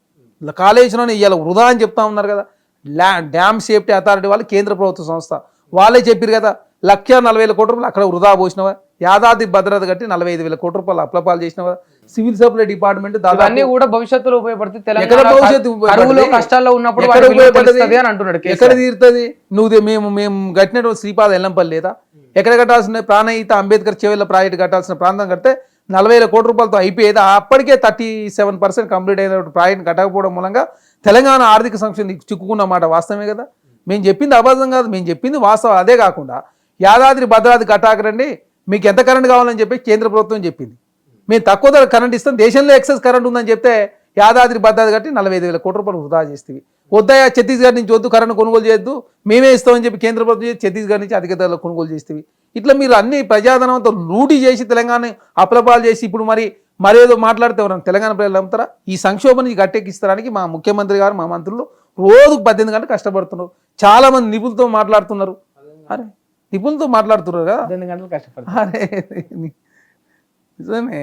కాళేశ్వరం ఇవాళ వృధా అని చెప్తా ఉన్నారు కదా. డ్యామ్ సేఫ్టీ అథారిటీ వాళ్ళు కేంద్ర ప్రభుత్వ సంస్థ వాళ్ళే చెప్పారు కదా, 1,40,000 కోట్ల రూపాయలు అక్కడ వృధా పోసినవా? యాదాద్రి భద్రత కట్టి 45,000 కోట్ల రూపాయలు అప్లపాలు చేసినవా? సివిల్ సప్లై డిపార్ట్మెంట్ దాదాపు కూడా భవిష్యత్తులో ఉపయోగపడుతుంది. ఎక్కడ భవిష్యత్తు కరువులో కష్టాల్లో ఉన్నప్పుడు ఎక్కడ ఉపయోగపడుతుంది అని అంటున్నాడు. ఎక్కడ తీరుతుంది? మేము కట్టినటువంటి శ్రీపాద ఎల్లంపల్లి లేదా? ఎక్కడ కట్టాల్సిన ప్రాణహిత అంబేద్కర్ చెవెళ్ళ ప్రాజెక్ట్ కట్టాల్సిన ప్రాంతం కడితే 40,000 కోట్ల రూపాయలతో అయిపోయేది. అప్పటికే 37% కంప్లీట్ అయిన ప్రాజెక్ట్ కట్టకపోవడం మూలంగా తెలంగాణ ఆర్థిక సంక్షోభం చిక్కుకున్న మాట వాస్తవమే కదా. మేము చెప్పింది అబద్ధం కాదు, మేము చెప్పింది వాస్తవం. అదే కాకుండా యాదాద్రి భద్రాద్రి కట్టాకరండి, మీకు ఎంత కరెంట్ కావాలని చెప్పి కేంద్ర ప్రభుత్వం చెప్పింది. మేము తక్కువ ధర కరెంట్ ఇస్తాం, దేశంలో ఎక్సెస్ కరెంట్ ఉందని చెప్తే యాదాద్రి భద్రాద్రి కట్టి 45,000 కోట్ల రూపాయలు వృధా చేస్తుంది. వద్దయా ఛత్తీస్గఢ్ నుంచి వద్దు, కరెంట్ కొనుగోలు చేయొద్దు, మేమే ఇస్తామని చెప్పి కేంద్ర ప్రభుత్వం ఛత్తీస్గఢ్ నుంచి అధిక ధరలో కొనుగోలు చేస్తుంది. ఇట్లా మీరు అన్ని ప్రజాధనంతో లూటీ చేసి తెలంగాణ అప్లపాలు చేసి ఇప్పుడు మరేదో మాట్లాడితే ఎవరైనా తెలంగాణ ప్రజలు నమ్ముతారా? ఈ సంక్షోభాన్ని గట్టెక్కిస్తడానికి మా ముఖ్యమంత్రి గారు, మా మంత్రులు రోజుకు 18 గంటలు కష్టపడుతున్నారు. చాలా మంది నిపుణులతో మాట్లాడుతున్నారు. అరే నిపుణులతో మాట్లాడుతున్నారు కదా, 18 గంటలు కష్టపడతారు. అరే నిజమే,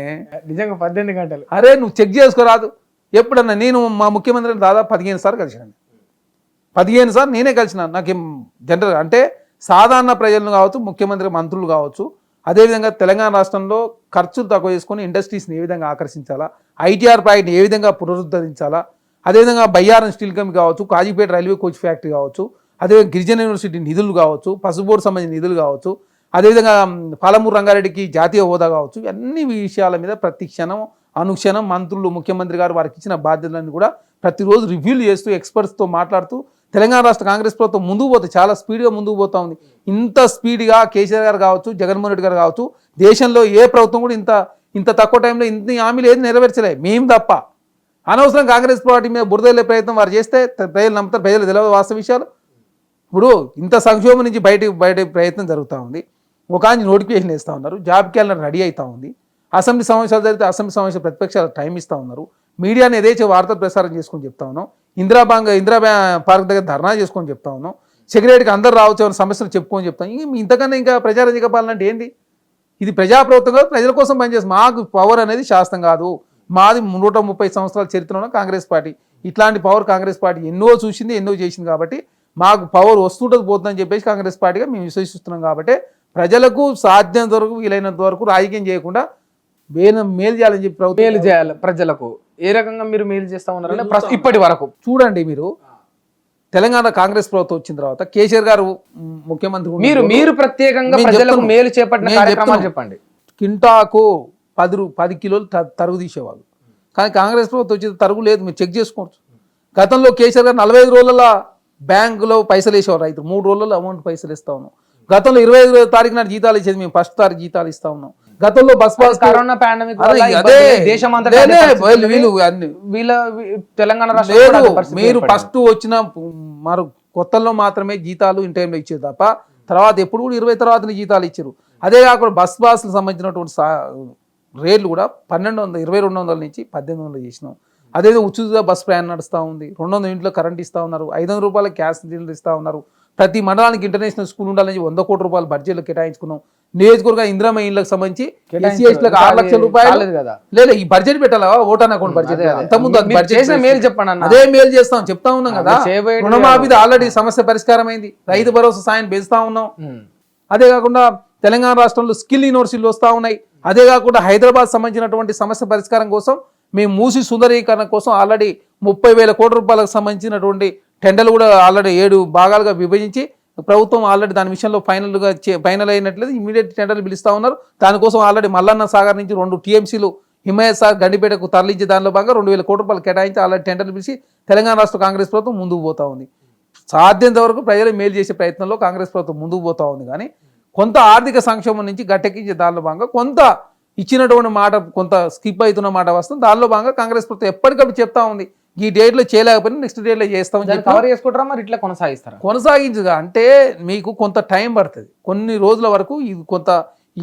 నిజంగా 18 గంటలు. అరే నువ్వు చెక్ చేసుకోరాదు. ఎప్పుడన్నా నేను మా ముఖ్యమంత్రిని దాదాపు 15 సార్లు కలిసినాను. 15 సార్లు నేనే కలిసిన. నాకేం జనరల్ అంటే సాధారణ ప్రజలను కావచ్చు, ముఖ్యమంత్రి మంత్రులు కావచ్చు, అదేవిధంగా తెలంగాణ రాష్ట్రంలో ఖర్చులు తక్కువ చేసుకొని ఇండస్ట్రీస్ని ఏ విధంగా ఆకర్షించాలా, ఐటీఆర్ ప్రాజెక్ట్ని ఏ విధంగా పునరుద్ధరించాలా, అదేవిధంగా బయ్యారం స్టీల్ కంపెనీ కావచ్చు, కాజీపేట రైల్వే కోచ్ ఫ్యాక్టరీ కావచ్చు, అదేవిధంగా గిరిజన యూనివర్సిటీ నిధులు కావచ్చు, పసుబోర్డు సంబంధించిన నిధులు కావచ్చు, అదేవిధంగా పాలమూరు రంగారెడ్డికి జాతీయ హోదా కావచ్చు, అన్ని విషయాల మీద ప్రతి క్షణం అనుక్షణం మంత్రులు, ముఖ్యమంత్రి గారు వారికి ఇచ్చిన బాధ్యతలను కూడా ప్రతిరోజు రివ్యూలు చేస్తూ ఎక్స్పర్ట్స్తో మాట్లాడుతూ తెలంగాణ రాష్ట్ర కాంగ్రెస్ ప్రభుత్వం ముందుకు పోతే చాలా స్పీడ్గా ముందుకు పోతా ఉంది. ఇంత స్పీడ్గా కేసీఆర్ గారు కావచ్చు, జగన్మోహన్ రెడ్డి గారు కావచ్చు, దేశంలో ఏ ప్రభుత్వం కూడా ఇంత తక్కువ టైంలో ఇంత హామీలు ఏది నెరవేర్చలే, మేము తప్ప. అనవసరం కాంగ్రెస్ పార్టీ మీద బురదలే ప్రయత్నం వారు చేస్తే ప్రజలు నమ్ముతారు, ప్రజలు తెలియదు వాస్తవ విషయాలు. ఇప్పుడు ఇంత సంక్షోభం నుంచి బయట ప్రయత్నం జరుగుతూ ఉంది. ఒక ఆయన నోటిఫికేషన్ వేస్తూ ఉన్నారు, జాబ్ క్యాలెండర్ రెడీ అవుతూ ఉంది, అసెంబ్లీ సమావేశాలు జరిగితే అసెంబ్లీ సమావేశ ప్రతిపక్షాలు టైం ఇస్తూ ఉన్నారు, మీడియాని ఏదైతే వార్తలు ప్రసారం చేసుకొని చెప్తా ఉన్నాం, ఇందిరా పార్క్ దగ్గర ధర్నా చేసుకొని చెప్తా ఉన్నాం, సెక్రటరీకి అందరు రావచ్చు ఏమైనా సమస్యలు చెప్పుకొని చెప్తాం. ఇంతకన్నా ఇంకా ప్రజారాజ్యం చెప్పాలంటే ఏంది? ఇది ప్రజాప్రభుత్వం కాదు, ప్రజల కోసం పనిచేస్తాం. మాకు పవర్ అనేది శాస్త్రం కాదు. మాది 130 సంవత్సరాల చరిత్ర ఉన్న కాంగ్రెస్ పార్టీ. ఇట్లాంటి పవర్ కాంగ్రెస్ పార్టీ ఎన్నో చూసింది, ఎన్నో చేసింది. కాబట్టి మాకు పవర్ వస్తుంటుంది పోతుందని చెప్పేసి కాంగ్రెస్ పార్టీగా మేము విశ్వసిస్తున్నాం. కాబట్టి ప్రజలకు సాధ్యమైనంత వరకు, వీలైనంత వరకు రాజకీయం చేయకుండా మేలు చేయాలని చెప్పి ప్రభుత్వం మేలు చేయాలి. ప్రజలకు ఏ రకంగా మీరు మేలు చేస్తా ఉన్నారంటే ఇప్పటి వరకు చూడండి, మీరు తెలంగాణ కాంగ్రెస్ ప్రభుత్వం వచ్చిన తర్వాత కేసీఆర్ గారు ముఖ్యమంత్రి మీరు ప్రత్యేకంగా ప్రజలకు మేలు చేపట్టిన కార్యక్రమాలు చెప్పండి. కింటాకు 10 కిలోలు తరుగు తీసేవాళ్ళు, కానీ కాంగ్రెస్ ప్రభుత్వం వచ్చేది తరుగు లేదు. మీరు చెక్ చేసుకోవచ్చు. గతంలో కేసీఆర్ గారు 45 రోజుల బ్యాంకులో పైసలు వేసేవారు రైతులు, 3 రోజుల్లో అమౌంట్ పైసలు ఇస్తా ఉన్నాం. గతంలో 25వ తారీఖు నాడు జీతాలు ఇచ్చేది, మేము 1st తారీఖు జీతాలు ఇస్తా ఉన్నాం. గతంలో bus pass corona pandemic Telangana మీరు ఫస్ట్ వచ్చిన మరి కొత్తలో మాత్రమే జీతాలు ఇన్ టైంలో ఇచ్చేది తప్ప తర్వాత ఎప్పుడు కూడా 20 తర్వాతనే జీతాలు ఇచ్చారు. అదే కాకుండా బస్ పాస్లకు సంబంధించినటువంటి రేట్లు కూడా 2200 నుంచి 1800 చేసినాం. అదేవిధంగా ఉచిత బస్ ప్రయాణం నడుస్తూ ఉంది, 200 ఇంట్లో కరెంట్ ఇస్తూ ఉన్నారు, 500 రూపాయల గ్యాస్ సిలిండర్ ఇస్తూ ఉన్నారు. ప్రతి మండలానికి ఇంటర్నేషనల్ స్కూల్ ఉండాలని 100 కోట్ల రూపాయలు బడ్జెట్లో కేటాయించుకున్నాం. నియోజకవర్గ ఇందిరామ ఇళ్లకు సంబంధించి 6 లక్షల రూపాయలు లేదా ఈ బడ్జెట్ పెట్టాలా, ఓటాన్ అకౌంట్ బడ్జెట్. అంతకుముందు మేలు చెప్పండి, అదే మేలు చెప్తా ఉన్నాం కదా. రుణమాఫీ ఆల్రెడీ సమస్య పరిష్కారం అయింది, రైతు భరోసా సాయం పెంచుతా ఉన్నాం. అదే కాకుండా తెలంగాణ రాష్ట్రంలో స్కిల్ యూనివర్సిటీలు వస్తూ ఉన్నాయి, అదే కాకుండా హైదరాబాద్ సంబంధించినటువంటి సమస్య పరిష్కారం కోసం మేము మూసి సుందరీకరణ కోసం ఆల్రెడీ 30,000 కోట్ల రూపాయలకు సంబంధించినటువంటి టెండర్లు కూడా ఆల్రెడీ 7 భాగాలుగా విభజించి ప్రభుత్వం ఆల్రెడీ దాని విషయంలో ఫైనల్ అయినట్లేదు. ఇమీడియట్ టెండర్లు పిలుస్తూ ఉన్నారు. దానికోసం ఆల్రెడీ మల్లన్న సాగర్ నుంచి 2 టీఎంసీలు హిమాయత్ సాగర్ గండిపేటకు తరలించి దానిలో భాగంగా 2,000 కోట్ల రూపాయలు కేటాయించి ఆల్రెడీ టెండర్లు పిలిచి తెలంగాణ రాష్ట్ర కాంగ్రెస్ ప్రభుత్వం ముందుకు పోతా ఉంది. సాధ్యంత వరకు ప్రజలు మేలు చేసే ప్రయత్నంలో కాంగ్రెస్ ప్రభుత్వం ముందుకు పోతా ఉంది. కానీ కొంత ఆర్థిక సంక్షోభం నుంచి గట్టెక్కించే దానిలో భాగంగా కొంత ఇచ్చినటువంటి మాట కొంత స్కిప్ అవుతున్న మాట వస్తుంది. దానిలో భాగంగా కాంగ్రెస్ ప్రభుత్వం ఎప్పటికప్పుడు చెప్తా ఉంది ఈ డేట్లో చేయలేకపోయినా నెక్స్ట్ డేట్లో చేస్తామని చెప్పి కవర్ చేసుకుంటారా మరి ఇట్లా కొనసాగిస్తారా? కొనసాగించగా అంటే మీకు కొంత టైం పడుతుంది. కొన్ని రోజుల వరకు ఇది కొంత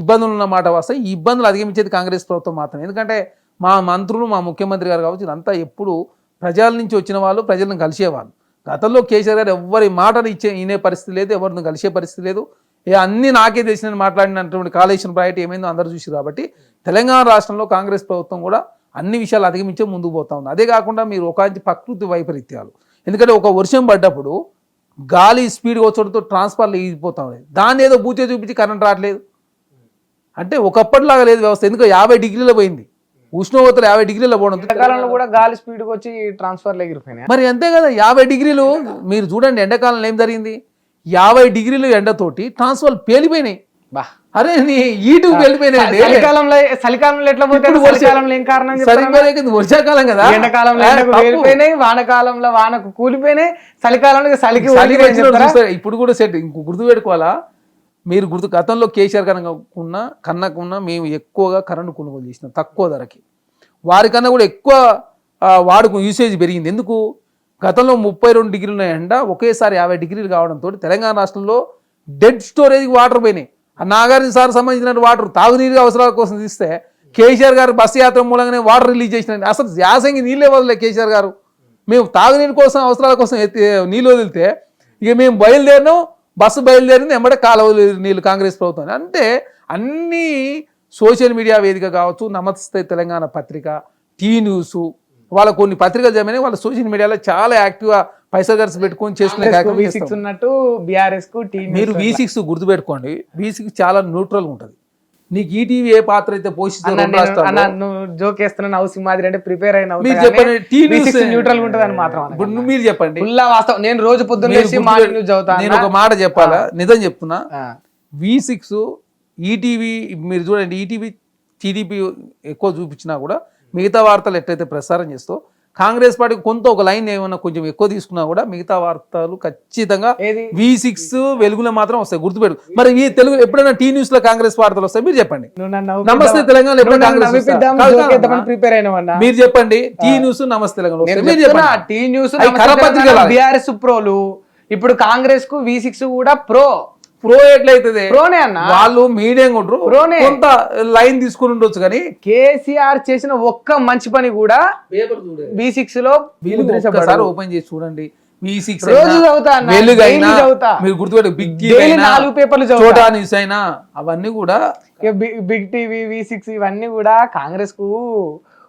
ఇబ్బందులు ఉన్న మాట వస్తాయి. ఈ ఇబ్బందులు అధిగమించేది కాంగ్రెస్ ప్రభుత్వం మాత్రమే. ఎందుకంటే మా మంత్రులు మా ముఖ్యమంత్రి గారు కావచ్చు ఇదంతా ఎప్పుడు ప్రజల నుంచి వచ్చిన వాళ్ళు ప్రజలను కలిసేవాళ్ళు. గతంలో కేసీఆర్ గారు ఎవరి మాటను వినే పరిస్థితి లేదు, ఎవరిని కలిసే పరిస్థితి లేదు. అన్నీ నాకే తెలిసిన మాట్లాడినటువంటి కాళేశ్వరం ప్రాజెక్ట్ ఏమైందో అందరూ చూసి. కాబట్టి తెలంగాణ రాష్ట్రంలో కాంగ్రెస్ ప్రభుత్వం కూడా అన్ని విషయాలు అధిగమించే ముందుకు పోతా ఉంది. అదే కాకుండా మీరు ఒక ప్రకృతి వైపరీత్యాలు, ఎందుకంటే ఒక వర్షం పడ్డప్పుడు గాలి స్పీడ్గా వచ్చడంతో ట్రాన్స్ఫార్మర్లు ఈగిపోతా ఉంది. దాన్ని ఏదో బూతే చూపించి కరెంట్ రావట్లేదు అంటే ఒకప్పటిలాగా లేదు వ్యవస్థ. ఎందుకంటే 50 డిగ్రీలో పోయింది ఉష్ణోగ్రతలు 50 డిగ్రీలో పోవడం. ఎండాకాలంలో కూడా గాలి స్పీడ్కి వచ్చి ట్రాన్స్ఫర్లు ఎగిరిపోయినాయి. మరి అంతే కదా 50 డిగ్రీలు మీరు చూడండి ఎండాకాలంలో ఏం జరిగింది. 50 డిగ్రీలు ఎండతోటి ట్రాన్స్ఫార్మర్ పేలిపోయినాయి. బా అరే ఈటు వెళ్ళిపోయినాయి. చలికాలంలో ఎట్లా పోతే వర్షాకాలంలో ఏం కారణం వర్షాకాలం కదా, ఎండాకాలంలో వెళ్ళిపోయినాయి, వానకాలంలో వానకు కూలిపోయినాయి, చలికాలంలో చలికి. ఇప్పుడు కూడా సెట్ ఇంకో గుర్తు పెట్టుకోవాలా మీరు గతంలో కేసీఆర్ కన్నా మేము ఎక్కువగా కరెంటు కొనుగోలు చేసినాం తక్కువ ధరకి. వారికన్నా కూడా ఎక్కువ వాడుకు యూసేజ్ పెరిగింది. ఎందుకు గతంలో 32 డిగ్రీల ఎండ ఒకేసారి 50 డిగ్రీలు కావడంతో తెలంగాణ రాష్ట్రంలో డెడ్ స్టోరేజ్కి వాటర్ పోయినాయి. ఆ నాగార్జున సార్ సంబంధించిన వాటర్ తాగునీరు అవసరాల కోసం తీస్తే కేసీఆర్ గారు బస్సు యాత్ర మూలంగానే వాటర్ రిలీజ్ చేసిన. అసలు యాసంగి నీళ్ళే వదలే కేసీఆర్ గారు. మేము తాగునీరు కోసం అవసరాల కోసం నీళ్ళు వదిలితే ఇక మేము బయలుదేరినాం, బస్సు బయలుదేరింది ఎంబడే కాలువ నీళ్ళు కాంగ్రెస్ ప్రభుత్వం. అంటే అన్నీ సోషల్ మీడియా వేదిక కావచ్చు, నమస్తే తెలంగాణ పత్రిక, టీ న్యూస్, వాళ్ళ కొన్ని పత్రికలు జమైనా వాళ్ళ సోషల్ మీడియాలో చాలా యాక్టివ్గా పైసలు ఖర్చు పెట్టుకొని చేసుకునే ఉన్నట్టు బీఆర్ఎస్ కు మీరు V6 గుర్తుపెట్టుకోండి. V6 చాలా న్యూట్రల్ ఉంటుంది. నీకు ఈటీవీ ఏ పాత్ర అయితే పోషిస్తుంది జోక్ వేస్తున్నాను హౌసింగ్ మాదిరి అంటే ప్రిపేర్ అయినా మీరు చెప్పండి న్యూట్రల్ ఉంటుంది అని మాత్రం. ఇప్పుడు మీరు చెప్పండి. వాస్తవం నేను రోజు పొద్దున్న నేను ఒక మాట చెప్పాలా, నిజం చెప్తున్నా. V6 ఈటీవీ మీరు చూడండి, ఈటీవీ టీడీపీ ఎక్కువ చూపించినా కూడా మిగతా వార్తలు ఎట్లయితే ప్రసారం చేస్తూ కాంగ్రెస్ పార్టీకి కొంత ఒక లైన్ ఏమన్నా కొంచెం ఎక్కువ తీసుకున్నా కూడా మిగతా వార్తలు ఖచ్చితంగా V6 వెలుగులో మాత్రం వస్తాయి. గుర్తుపెట్టు. మరి ఈ తెలుగు ఎప్పుడైనా టీ న్యూస్ లో కాంగ్రెస్ వార్తలు వస్తాయి మీరు చెప్పండి. నమస్తే తెలంగాణ ప్రిపేర్ అయినా మీరు చెప్పండి. T news Namaste Telangana T news BRS ప్రోలు. ఇప్పుడు కాంగ్రెస్ కు V6 కూడా ప్రో ఎట్లయితుంది వాళ్ళు మీడియం కొంత లైన్ తీసుకుని ఉండొచ్చు. కానీ కేసీఆర్ చేసిన ఒక్క మంచి పని కూడా V6 లో ఓపెన్ చేసి చూడండి. V6 మీరు గుర్తుపెట్టు, బిగ్ టీవీ 4 పేపర్లు చోటా న్యూస్ అయినా అవన్నీ కూడా బిగ్ టీవీ V6 ఇవన్నీ కూడా కాంగ్రెస్ కు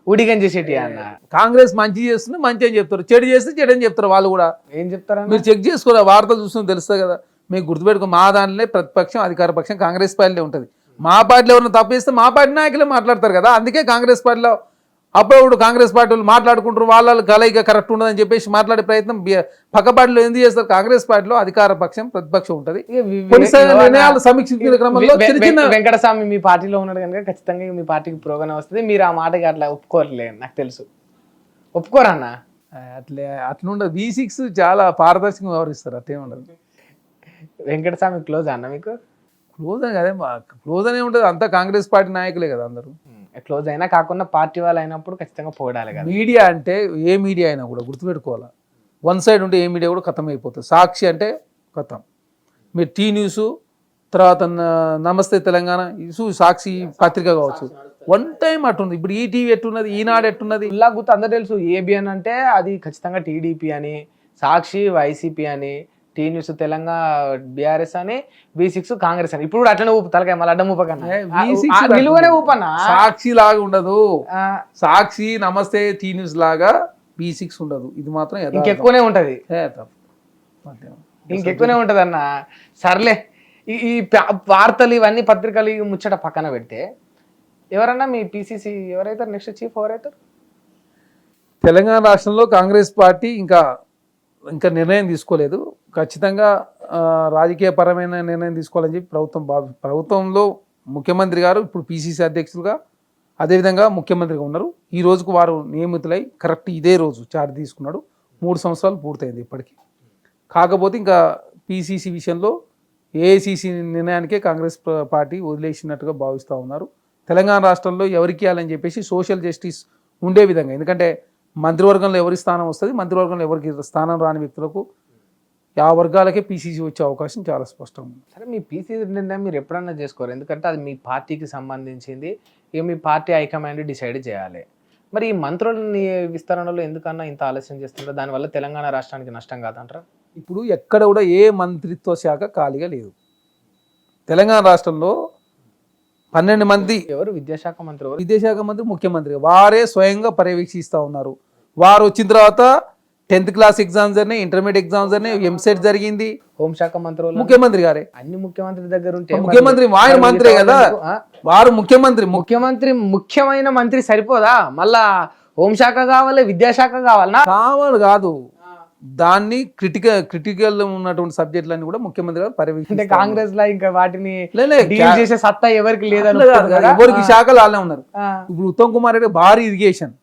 ఊడిగం చేసేటి అన్న. కాంగ్రెస్ మంచి చేస్తుంది మంచి అని చెప్తారు, చెడు చేస్తే చెడు అని చెప్తారు. వాళ్ళు కూడా ఏం చెప్తారు మీరు చెక్ చేసుకోరా, వార్తలు చూస్తుంది తెలుస్తుంది కదా. మీకు గుర్తుపెట్టుకో, మా దాంట్లోనే ప్రతిపక్షం అధికార పక్షం కాంగ్రెస్ పార్టీలో ఉంటుంది. మా పార్టీలో ఎవరైనా తప్పు చేస్తే మా పార్టీ నాయకులే మాట్లాడతారు కదా. అందుకే కాంగ్రెస్ పార్టీలో అప్పుడప్పుడు కాంగ్రెస్ పార్టీ వాళ్ళు మాట్లాడుకుంటారు, వాళ్ళ కలయిక కరెక్ట్ ఉండదని చెప్పేసి మాట్లాడే ప్రయత్నం పక్క పార్టీలో ఎందుకు చేస్తారు. కాంగ్రెస్ పార్టీలో అధికార పక్షం ప్రతిపక్షం ఉంటుంది. నిర్ణయాలు సమీక్షించిన క్రమంలో వెంకటస్వామి మీ పార్టీలో ఉన్నాడు కనుక ఖచ్చితంగా మీ పార్టీకి ప్రోగ్రామ్ వస్తుంది. మీరు ఆ మాటకి అట్లా ఒప్పుకోరలే, నాకు తెలుసు. ఒప్పుకోరన్నా అట్లుండదు. V6 చాలా పారదర్శకంగా వ్యవహరిస్తారు. అట్లేముండదు. వెంకటస్వామి క్లోజ్ అన్న మీకు? క్లోజ్ అని కదే, క్లోజ్ అనే ఉంటుంది. అంతా కాంగ్రెస్ పార్టీ నాయకులే కదా అందరూ. క్లోజ్ అయినా కాకుండా పార్టీ వాళ్ళు అయినప్పుడు ఖచ్చితంగా పోడాలి కదా. మీడియా అంటే ఏ మీడియా అయినా కూడా గుర్తుపెట్టుకోవాలా, వన్ సైడ్ ఉంటే ఏ మీడియా కూడా ఖతం అయిపోతుంది. సాక్షి అంటే ఖతం. మీరు టీ న్యూస్ తర్వాత నమస్తే తెలంగాణ సాక్షి పత్రిక కావచ్చు, వన్ టైం అట్టుంది. ఇప్పుడు ఈటీవీ ఎట్టున్నది, ఈనాడు ఎట్టున్నది, ఇలా గుర్తు అందరూ తెలుసు. ఏబిఎన్ అంటే అది ఖచ్చితంగా టీడీపీ అని, సాక్షి వైసీపీ అని, టీ న్యూస్ తెలంగాణ బీఆర్ఎస్ అని, V6 కాంగ్రెస్ అని. ఇప్పుడు అట్లనే ఊపు తలకాయ మళ్ళీ అడ్డం ఊపకన్నా నిలువనే ఊపన్నా. సాక్షి లాగా ఉండదు. సాక్షి నమస్తే టీ న్యూస్ లాగా V6 ఉండదు. ఇది మాత్రం ఇంకెక్కువనే ఉంటది, ఇంకెక్కువనే ఉంటది అన్న. సర్లే, ఈ వార్తలు ఇవన్నీ పత్రికలు ముచ్చట పక్కన పెడితే ఎవరన్నా మీ పిసిసి ఎవరైతారు నెక్స్ట్ చీఫ్ ఎవరైతారు? తెలంగాణ రాష్ట్రంలో కాంగ్రెస్ పార్టీ ఇంకా నిర్ణయం తీసుకోలేదు. ఖచ్చితంగా రాజకీయపరమైన నిర్ణయం తీసుకోవాలని చెప్పి ప్రభుత్వంలో ముఖ్యమంత్రి గారు ఇప్పుడు పిసిసి అధ్యక్షులుగా అదేవిధంగా ముఖ్యమంత్రిగా ఉన్నారు. ఈ రోజుకు వారు నియమితులై కరెక్ట్ ఇదే రోజు చార్జ్ తీసుకున్నాడు. 3 సంవత్సరాలు పూర్తయింది ఇప్పటికీ. కాకపోతే ఇంకా పిసిసి విషయంలో ఏఐసిసి నిర్ణయానికే కాంగ్రెస్ పార్టీ వదిలేసినట్టుగా భావిస్తూ ఉన్నారు. తెలంగాణ రాష్ట్రంలో ఎవరికి ఇవ్వాలని చెప్పేసి సోషల్ జస్టిస్ ఉండే విధంగా, ఎందుకంటే మంత్రివర్గంలో ఎవరి స్థానం వస్తుంది, మంత్రివర్గంలో ఎవరికి స్థానం రాని వ్యక్తులకు ఆ వర్గాలకే పిసిసి వచ్చే అవకాశం చాలా స్పష్టంగా ఉంది. సరే, మీ పిసిసి నిర్ణయం మీరు ఎప్పుడన్నా చేసుకోరు, ఎందుకంటే అది మీ పార్టీకి సంబంధించింది. ఇక మీ పార్టీ హైకమాండ్ డిసైడ్ చేయాలి. మరి ఈ మంత్రులని విస్తరణలో ఎందుకన్నా ఇంత ఆలస్యం చేస్తుంటారు? దానివల్ల తెలంగాణ రాష్ట్రానికి నష్టం కాదంటారా? ఇప్పుడు ఎక్కడ కూడా ఏ మంత్రిత్వ శాఖ ఖాళీగా లేదు. తెలంగాణ రాష్ట్రంలో 12 మంది ఎవరు విద్యాశాఖ మంత్రి ఎవరు? విద్యాశాఖ మంత్రి ముఖ్యమంత్రి వారే స్వయంగా పర్యవేక్షిస్తూ ఉన్నారు. వారు వచ్చిన తర్వాత 10th క్లాస్ ఎగ్జామ్స్ జరిగినాయి, ఇంటర్మీడియట్ ఎగ్జామ్స్ జరిగినాయి, ఎంసెట్ జరిగింది. హోంశాఖ మంత్రి వాళ్ళు ముఖ్యమంత్రి గారే. అన్ని ముఖ్యమంత్రి దగ్గర ఉంటే ముఖ్యమంత్రి ఆయన మంత్రే కదా, వారు ముఖ్యమైన మంత్రి సరిపోదా? మళ్ళా హోంశాఖ కావాలి, విద్యాశాఖ కావాలనా? కాదు, దాన్ని క్రిటికల్ ఉన్నటువంటి సబ్జెక్టులన్నీ కూడా ముఖ్యమంత్రి గారు పర్యవేక్షించారు. కాంగ్రెస్ లా ఇంకా వాటిని డీల్ చేసే సత్తా ఎవరికి లేదని ఎవరికి శాఖలు వాళ్ళే ఉన్నారు. ఇప్పుడు ఉత్తమ్ కుమార్ రెడ్డి భారీ ఇరిగేషన్,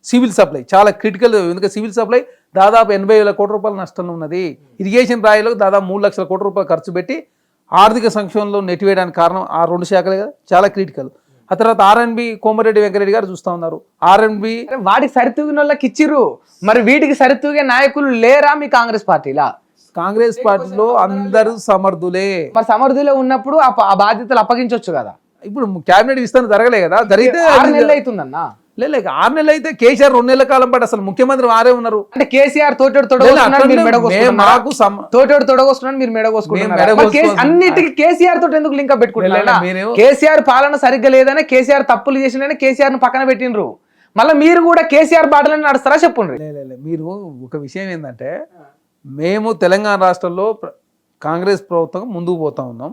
సివిల్ సప్లై చాలా క్రిటికల్. ఎందుకంటే సివిల్ సప్లై దాదాపు 80,000 కోట్ల రూపాయల నష్టంలో ఉన్నది. ఇరిగేషన్ రాయిలకు దాదాపు 3 లక్షల కోట్ల రూపాయలు ఖర్చు పెట్టి ఆర్థిక సంక్షోభంలో నెట్టివేయడానికి కారణం ఆ 2 శాఖలే కదా, చాలా క్రిటికల్. ఆ తర్వాత ఆర్ఎన్బి కోమరెడ్డి వెంకరెడ్డి గారు చూస్తూ ఉన్నారు. ఆర్ఎన్బి వాటికి సరితూగిన వాళ్ళకి ఇచ్చిర్రు, మరి వీటికి సరితూగే నాయకులు లేరా మీ కాంగ్రెస్ పార్టీలా? కాంగ్రెస్ పార్టీలో అందరూ సమర్థులే. మరి సమర్థులే ఉన్నప్పుడు ఆ బాధ్యతలు అప్పగించవచ్చు కదా. ఇప్పుడు క్యాబినెట్ విస్తరణ జరగలే కదా, జరిగితే 6 నెలలు అవుతుందన్నా. లేదు 6 నెలలు అయితే కేసీఆర్ 2 నెలల కాలం పాటు అసలు ముఖ్యమంత్రి వారే ఉన్నారు. అంటే కేసీఆర్ తోటోడు తొడగొస్తున్నాడు, మీరు మెడగోసుకుంటున్నారు. అన్నిటికీ కేసీఆర్ తోటి ఎందుకు లింక్ పెట్టుకుంటున్నారు? కేసీఆర్ పాలన సరిగ్గా లేదని, కేసీఆర్ తప్పులు చేసిన కేసీఆర్ ను పక్కన పెట్టినరు. మళ్ళీ మీరు కూడా కేసీఆర్ బాటలని నడుస్తారా చెప్పండి. మీరు ఒక విషయం ఏంటంటే, మేము తెలంగాణ రాష్ట్రంలో కాంగ్రెస్ ప్రభుత్వం ముందుకు పోతా ఉన్నాం.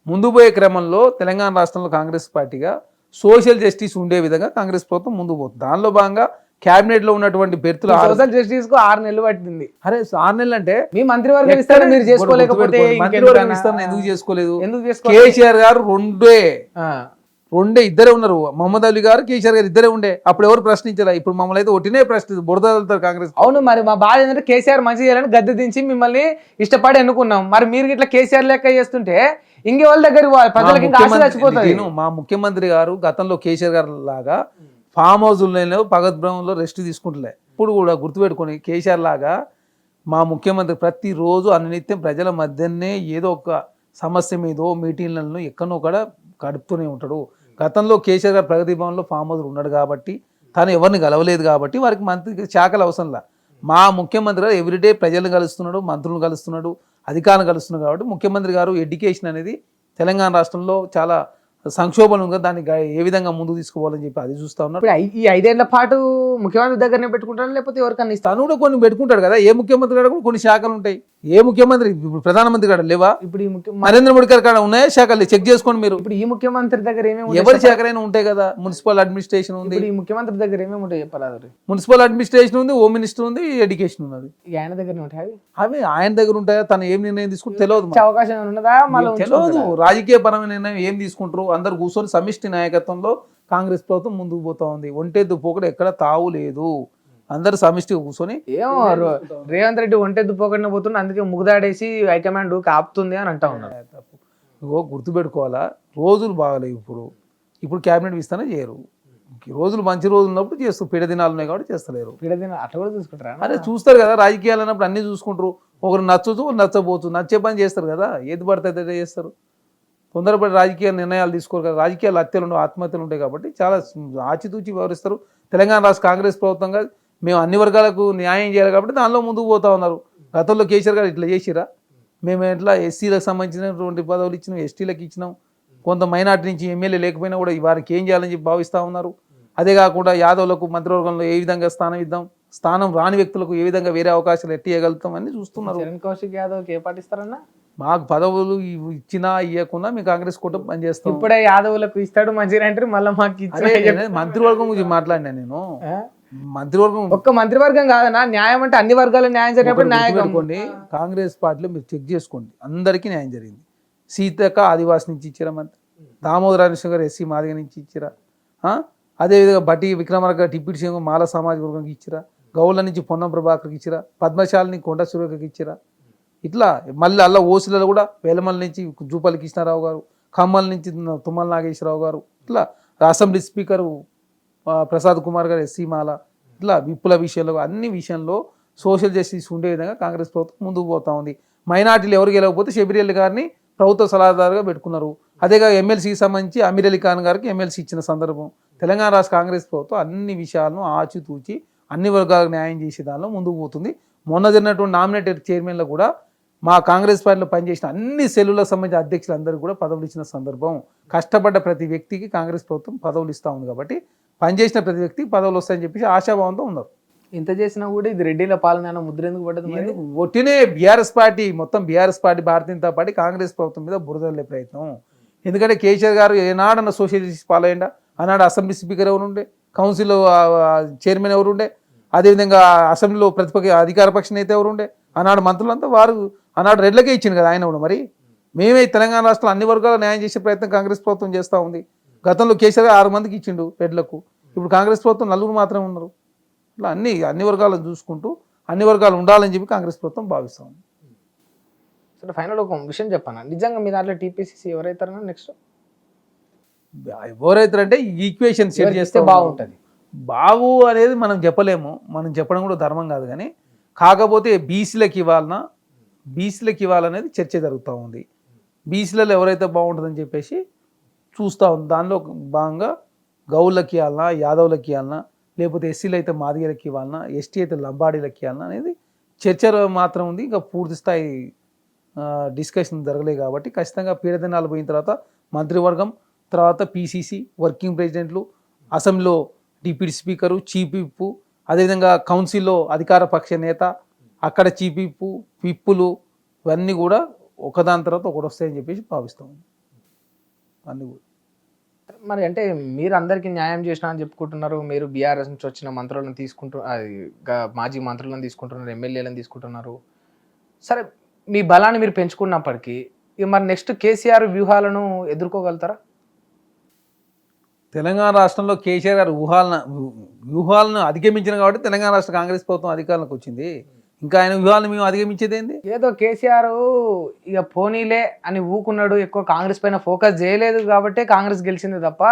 ముందు పోయే క్రమంలో తెలంగాణ రాష్ట్రంలో కాంగ్రెస్ పార్టీగా సోషల్ జస్టిస్ ఉండే విధంగా కాంగ్రెస్ ప్రభుత్వం ముందుకు పోతుంది. దానిలో భాగంగా క్యాబినెట్ లో ఉన్నటువంటి బెర్తులు సోషల్ జస్టిస్ కు 6 నెలలు పట్టింది. అరే 6 నెలలు అంటే మీ మంత్రివర్గ విస్తరణ మీరు చేసుకోలేకపోతే మంత్రివర్గ విస్తరణ ఎందుకు చేసుకోలేదు? కేసీఆర్ గారు రెండే ఇద్దరే ఉన్నారు. మహమ్మద్ అలీ గారు, కేసీఆర్ గారు ఇద్దరే ఉండే. అప్పుడు ఎవరు ప్రశ్నించారా? ఇప్పుడు మమ్మల్ని అయితే ఒట్టినే బురదలుతారు కాంగ్రెస్. అవును, మరి మా బాధ ఏంటంటే కేసీఆర్ మంచి చేయాలని గద్దె దించి మిమ్మల్ని ఇష్టపడి ఎన్నుకున్నాం. మరి మీరు ఇట్లా కేసీఆర్ లెక్క చేస్తుంటే ఇంకే వాళ్ళ దగ్గర ప్రజలకు ఇంకా ఆశ చచ్చిపోతుంది. మా ముఖ్యమంత్రి గారు గతంలో కేసీఆర్ గారు లాగా ఫామ్ హౌస్లో భగత్ భవన్లో రెస్ట్ తీసుకుంటలే. ఇప్పుడు కూడా గుర్తుపెట్టుకొని కేసీఆర్ లాగా మా ముఖ్యమంత్రి ప్రతిరోజు అనినిత్యం ప్రజల మధ్యనే ఏదో ఒక సమస్య మీదో మీటింగ్లను ఎక్కడో కూడా గడుపుతూనే ఉంటాడు. గతంలో కేసీఆర్ గారు ప్రగతి భవన్లో ఫామ్ హౌస్ ఉన్నాడు కాబట్టి, తను ఎవరిని గెలవలేదు కాబట్టి వారికి మంత్రి శాఖలు అవసరంలా. మా ముఖ్యమంత్రి గారు ఎవ్రీడే ప్రజలను కలుస్తున్నాడు, మంత్రులను కలుస్తున్నాడు, అధికారులను కలుస్తున్నాడు. కాబట్టి ముఖ్యమంత్రి గారు ఎడ్యుకేషన్ అనేది తెలంగాణ రాష్ట్రంలో చాలా సంక్షోభం ఉంది, దాన్ని ఏ విధంగా ముందుకు తీసుకోవాలని చెప్పి అది చూస్తా ఉన్నారు. ఈ 5 ఏళ్ల పాటు ముఖ్యమంత్రి దగ్గరనే పెట్టుకుంటాడు, లేకపోతే ఎవరికన్నా తను కూడా కొన్ని పెట్టుకుంటాడు కదా. ఏ ముఖ్యమంత్రి గారు కూడా కొన్ని శాఖలు ఉంటాయి. ఏ ముఖ్యమంత్రి, ఇప్పుడు ప్రధానమంత్రి గారు లేవా? ఇప్పుడు ఈ నరేంద్ర మోడీ గారి కాడ ఉన్నాయా శాఖలు? చెక్ చేసుకోండి మీరు. ఇప్పుడు ఈ ముఖ్యమంత్రి దగ్గర ఏమేమి, ఎవరి శాఖలైనా ఉంటాయి కదా. మున్సిపల్ అడ్మినిస్ట్రేషన్ ఉంది. ఈ ముఖ్యమంత్రి దగ్గర ఏమేమి ఉంటాయి చెప్పాలి? మున్సిపల్ అడ్మినిస్ట్రేషన్ ఉంది, హోమ్ మినిస్టర్ ఉంది, ఎడ్యుకేషన్ ఉన్నది. ఆయన దగ్గర ఉంటాయి అవి ఆయన దగ్గర ఉంటాయా? తను ఏం నిర్ణయం తీసుకుంటే తెలియదు. అవకాశం ఉన్నదా? తెలియదు. రాజకీయ పరమైన నిర్ణయం ఏం తీసుకుంటారు? అందరు కూర్చొని సమిష్టి నాయకత్వంలో కాంగ్రెస్ ప్రభుత్వం ముందుకు పోతా ఉంది. ఒంటెద్దు పోకడ ఎక్కడ తావు లేదు. అందరు సమిష్టిగా కూర్చొని ఏమో రేవంత్ రెడ్డి ఒంటెద్దు పోకడిన పోతున్నా, అందుకే ముగ్గుదాడేసి హైకమాండ్ ఆపుతుంది అని అంటా ఉన్నారు. గుర్తుపెట్టుకోవాలా, రోజులు బాగలేవు. ఇప్పుడు క్యాబినెట్ విస్తరణ చేయరు. రోజులు మంచి రోజులు ఉన్నప్పుడు చేస్తారు. పీడ దినాలు ఉన్నాయి కాబట్టి చేస్తలేరు. అట్లా కూడా చూసుకుంటారా? అరే చూస్తారు కదా, రాజకీయాలు అన్నప్పుడు అన్ని చూసుకుంటారు. ఒకరు నచ్చచ్చు, నచ్చబోచ్చు. నచ్చే పని చేస్తారు కదా, ఏది పడితే అదే చేస్తారు. తొందరపడి రాజకీయ నిర్ణయాలు తీసుకోరు కదా. రాజకీయాలు హత్యలు ఉండవు, ఆత్మహత్యలు ఉంటాయి కాబట్టి చాలా ఆచితూచి వ్యవహరిస్తారు. తెలంగాణ రాష్ట్ర కాంగ్రెస్ ప్రభుత్వంగా మేము అన్ని వర్గాలకు న్యాయం చేయాలి కాబట్టి దానిలో ముందుకు పోతా ఉన్నారు. గతంలో కేసీఆర్ గారు ఇట్లా చేసిరా? మేము ఎట్లా ఎస్సీలకు సంబంధించినటువంటి పదవులు ఇచ్చినాం, ఎస్టీలకు ఇచ్చినాం. కొంత మైనార్టీ నుంచి ఎమ్మెల్యే లేకపోయినా కూడా వారికి ఏం చేయాలని చెప్పి భావిస్తూ ఉన్నారు. అదే కాకుండా యాదవులకు మంత్రివర్గంలో ఏ విధంగా స్థానం ఇద్దాం, స్థానం రాని వ్యక్తులకు ఏ విధంగా వేరే అవకాశాలు ఎట్టి ఇవ్వగలుగుతాం అని చూస్తున్నారు. చరణ్ కౌశిక్ యాదవ్కి ఏ పాటిస్తారన్నా? మాకు పదవులు ఇచ్చినా ఇవ్వకుండా మేము కాంగ్రెస్ కూటమి పనిచేస్తాం. ఇప్పుడే యాదవులకు ఇస్తాడు మంచిగా అంటారు, మళ్ళీ మాకు అదే ఇచ్చే నేను మంత్రివర్గం గురించి మాట్లాడినా. నేను మంత్రివర్గం ఒక్క మంత్రివర్గం కాదన్నా, న్యాయం అంటే అన్ని వర్గాల న్యాయం జరిగినప్పుడు న్యాయం అనుకోండి. కాంగ్రెస్ పార్టీలో మీరు చెక్ చేసుకోండి, అందరికీ న్యాయం జరిగింది. సీతక్క ఆదివాసి నుంచి ఇచ్చిరా, మంత్రి దామోదరాజేశ్వర గారు ఎస్సీ మాదిగ నుంచి ఇచ్చిరా, అదేవిధంగా బట్టి విక్రమార్క డిప్యూటీ సీఎం మాల సామాజిక వర్గానికి ఇచ్చిరా, గౌళ్ళ నుంచి పొన్నం ప్రభాకర్కి ఇచ్చిరా, పద్మశాలిని కొండ సురేఖకి ఇచ్చిరా. ఇట్లా మళ్ళీ అలా ఓసిలలో కూడా వేలమల్ నుంచి జూపల్లి కృష్ణారావు గారు, ఖమ్మల్ నుంచి తుమ్మల నాగేశ్వరరావు గారు, ఇట్లా అసెంబ్లీ స్పీకరు ప్రసాద్ కుమార్ గారు ఎస్సీ మాల, ఇట్లా విప్పుల విషయంలో అన్ని విషయంలో సోషల్ జస్టిస్ ఉండే విధంగా కాంగ్రెస్ ప్రభుత్వం ముందుకు పోతా ఉంది. మైనార్టీలు ఎవరు గెలవకపోతే షబీర్ గారిని ప్రభుత్వ సలహాదారుగా పెట్టుకున్నారు. అదేగా ఎమ్మెల్సీకి సంబంధించి అమీర్ అలీ ఖాన్ గారికి ఎమ్మెల్సీ ఇచ్చిన సందర్భం. తెలంగాణ రాష్ట్ర కాంగ్రెస్ ప్రభుత్వం అన్ని విషయాలను ఆచితూచి అన్ని వర్గాలకు న్యాయం చేసే దానిలో ముందుకు పోతుంది. మొన్న జరిగినటువంటి నామినేటెడ్ చైర్మన్లో కూడా మా కాంగ్రెస్ పార్టీలో పనిచేసిన అన్ని సెల్లులకు సంబంధించిన అధ్యక్షులందరూ కూడా పదవులు ఇచ్చిన సందర్భం. కష్టపడ్డ ప్రతి వ్యక్తికి కాంగ్రెస్ ప్రభుత్వం పదవులు ఇస్తూ ఉంది కాబట్టి పనిచేసిన ప్రతి వ్యక్తికి పదవులు వస్తాయని చెప్పేసి ఆశాభావంతో ఉన్నారు. ఇంత చేసినా కూడా ఇది రెడ్డిల పాలన ముద్ర ఎందుకు పడ్డది? ఎందుకు ఒట్టినే బీఆర్ఎస్ పార్టీ మొత్తం BRS party Bharatiya Janata party Congress ప్రభుత్వం మీద బురదలే ప్రయత్నం. ఎందుకంటే కేసీఆర్ గారు ఏనాడన్న సోషలిస్ట్ పాలయ్యండా, ఆనాడు అసెంబ్లీ స్పీకర్ ఎవరు ఉండే, కౌన్సిల్ చైర్మన్ ఎవరు ఉండే, అదేవిధంగా అసెంబ్లీలో ప్రతిపక్ష అధికార పక్ష నేత ఎవరు ఉండే, ఆనాడు మంత్రులంతా వారు ఆనాడు రెడ్లకే ఇచ్చింది కదా ఆయన కూడా. మరి మేమే తెలంగాణ రాష్ట్రంలో అన్ని వర్గాలు న్యాయం చేసే ప్రయత్నం కాంగ్రెస్ ప్రభుత్వం చేస్తూ ఉంది. గతంలో కేసీఆర్ 6 మందికి ఇచ్చిండు రెడ్లకు, ఇప్పుడు కాంగ్రెస్ ప్రభుత్వం 4 మాత్రమే ఉన్నారు. ఇట్లా అన్ని వర్గాలను చూసుకుంటూ అన్ని వర్గాలు ఉండాలని చెప్పి కాంగ్రెస్ ప్రభుత్వం భావిస్తూ ఉంది. సరే, ఫైనల్ ఒక విషయం చెప్పాను, నిజంగా మీ దాంట్లో టీపీసీసీ ఎవరైతారన్నా నెక్స్ట్ ఎవరైతారంటే ఈక్వేషన్ సెట్ చేస్తే బాగుంటుంది. బాగు అనేది మనం చెప్పలేము, మనం చెప్పడం కూడా ధర్మం కాదు. కానీ కాకపోతే బీసీలకు ఇవ్వాలనేది చర్చ జరుగుతూ ఉంది. బీసీలలో ఎవరైతే బాగుంటుందని చెప్పేసి చూస్తూ ఉంది. దానిలో భాగంగా గౌళ్ళకి ఇవ్వాలన్నా, యాదవులకి ఇవ్వాలన్నా, లేకపోతే ఎస్సీలు అయితే మాదిగలకి ఇవ్వాలన్నా, ఎస్టీ అయితే లంబాడీలకి ఇవ్వాలన్నా అనేది చర్చ మాత్రం ఉంది. ఇంకా పూర్తి స్థాయి డిస్కషన్ జరగలేదు కాబట్టి ఖచ్చితంగా పీడదినాలు పోయిన తర్వాత మంత్రివర్గం, తర్వాత పీసీసీ వర్కింగ్ ప్రెసిడెంట్లు, అసెంబ్లీలో డిప్యూటీ స్పీకరు, చీఫ్ విప్, అదేవిధంగా కౌన్సిల్లో అధికార పక్ష నేత, అక్కడ చీఫ్ విప్పులు ఇవన్నీ కూడా ఒకదాని తర్వాత ఒకటి వస్తాయని చెప్పేసి భావిస్తాం. అన్నీ కూడా మరి అంటే మీరు అందరికీ న్యాయం చేసినా అని చెప్పుకుంటున్నారు, మీరు బీఆర్ఎస్ నుంచి వచ్చిన మంత్రులను మాజీ మంత్రులను తీసుకుంటున్నారు, ఎమ్మెల్యేలను తీసుకుంటున్నారు. సరే, మీ బలాన్ని మీరు పెంచుకున్నప్పటికీ ఇక మరి నెక్స్ట్ కేసీఆర్ వ్యూహాలను ఎదుర్కోగలుగుతారా? తెలంగాణ రాష్ట్రంలో కేసీఆర్ గారు వ్యూహాలను అధిగమించిన కాబట్టి తెలంగాణ రాష్ట్ర కాంగ్రెస్ ప్రభుత్వం అధికారంలోకి వచ్చింది. ఇంకా ఆయన వ్యూహాలను మేము అధిగమించేది ఏంది? ఏదో కేసీఆర్ ఇక పోనీలే అని ఊకున్నాడు, ఎక్కువ కాంగ్రెస్ పైన ఫోకస్ చేయలేదు కాబట్టి కాంగ్రెస్ గెలిచింది తప్ప,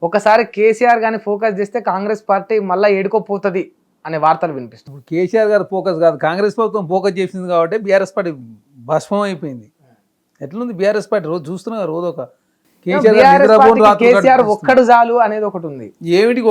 ఒకసారి కేసీఆర్ కానీ ఫోకస్ చేస్తే కాంగ్రెస్ పార్టీ మళ్ళీ ఏడుకోపోతుంది అనే వార్తలు వినిపిస్తుంది. ఇప్పుడు కేసీఆర్ గారు ఫోకస్ కాదు, కాంగ్రెస్ ప్రభుత్వం ఫోకస్ చేసింది కాబట్టి బీఆర్ఎస్ పార్టీ భస్మం అయిపోయింది. ఎట్లుంది బీఆర్ఎస్ పార్టీ? రోజు చూస్తున్నా, రోజు ఒక కేసీఆర్ ఒక్కడు చాలు అనేది ఒకటి ఉంది. ఏమిటికి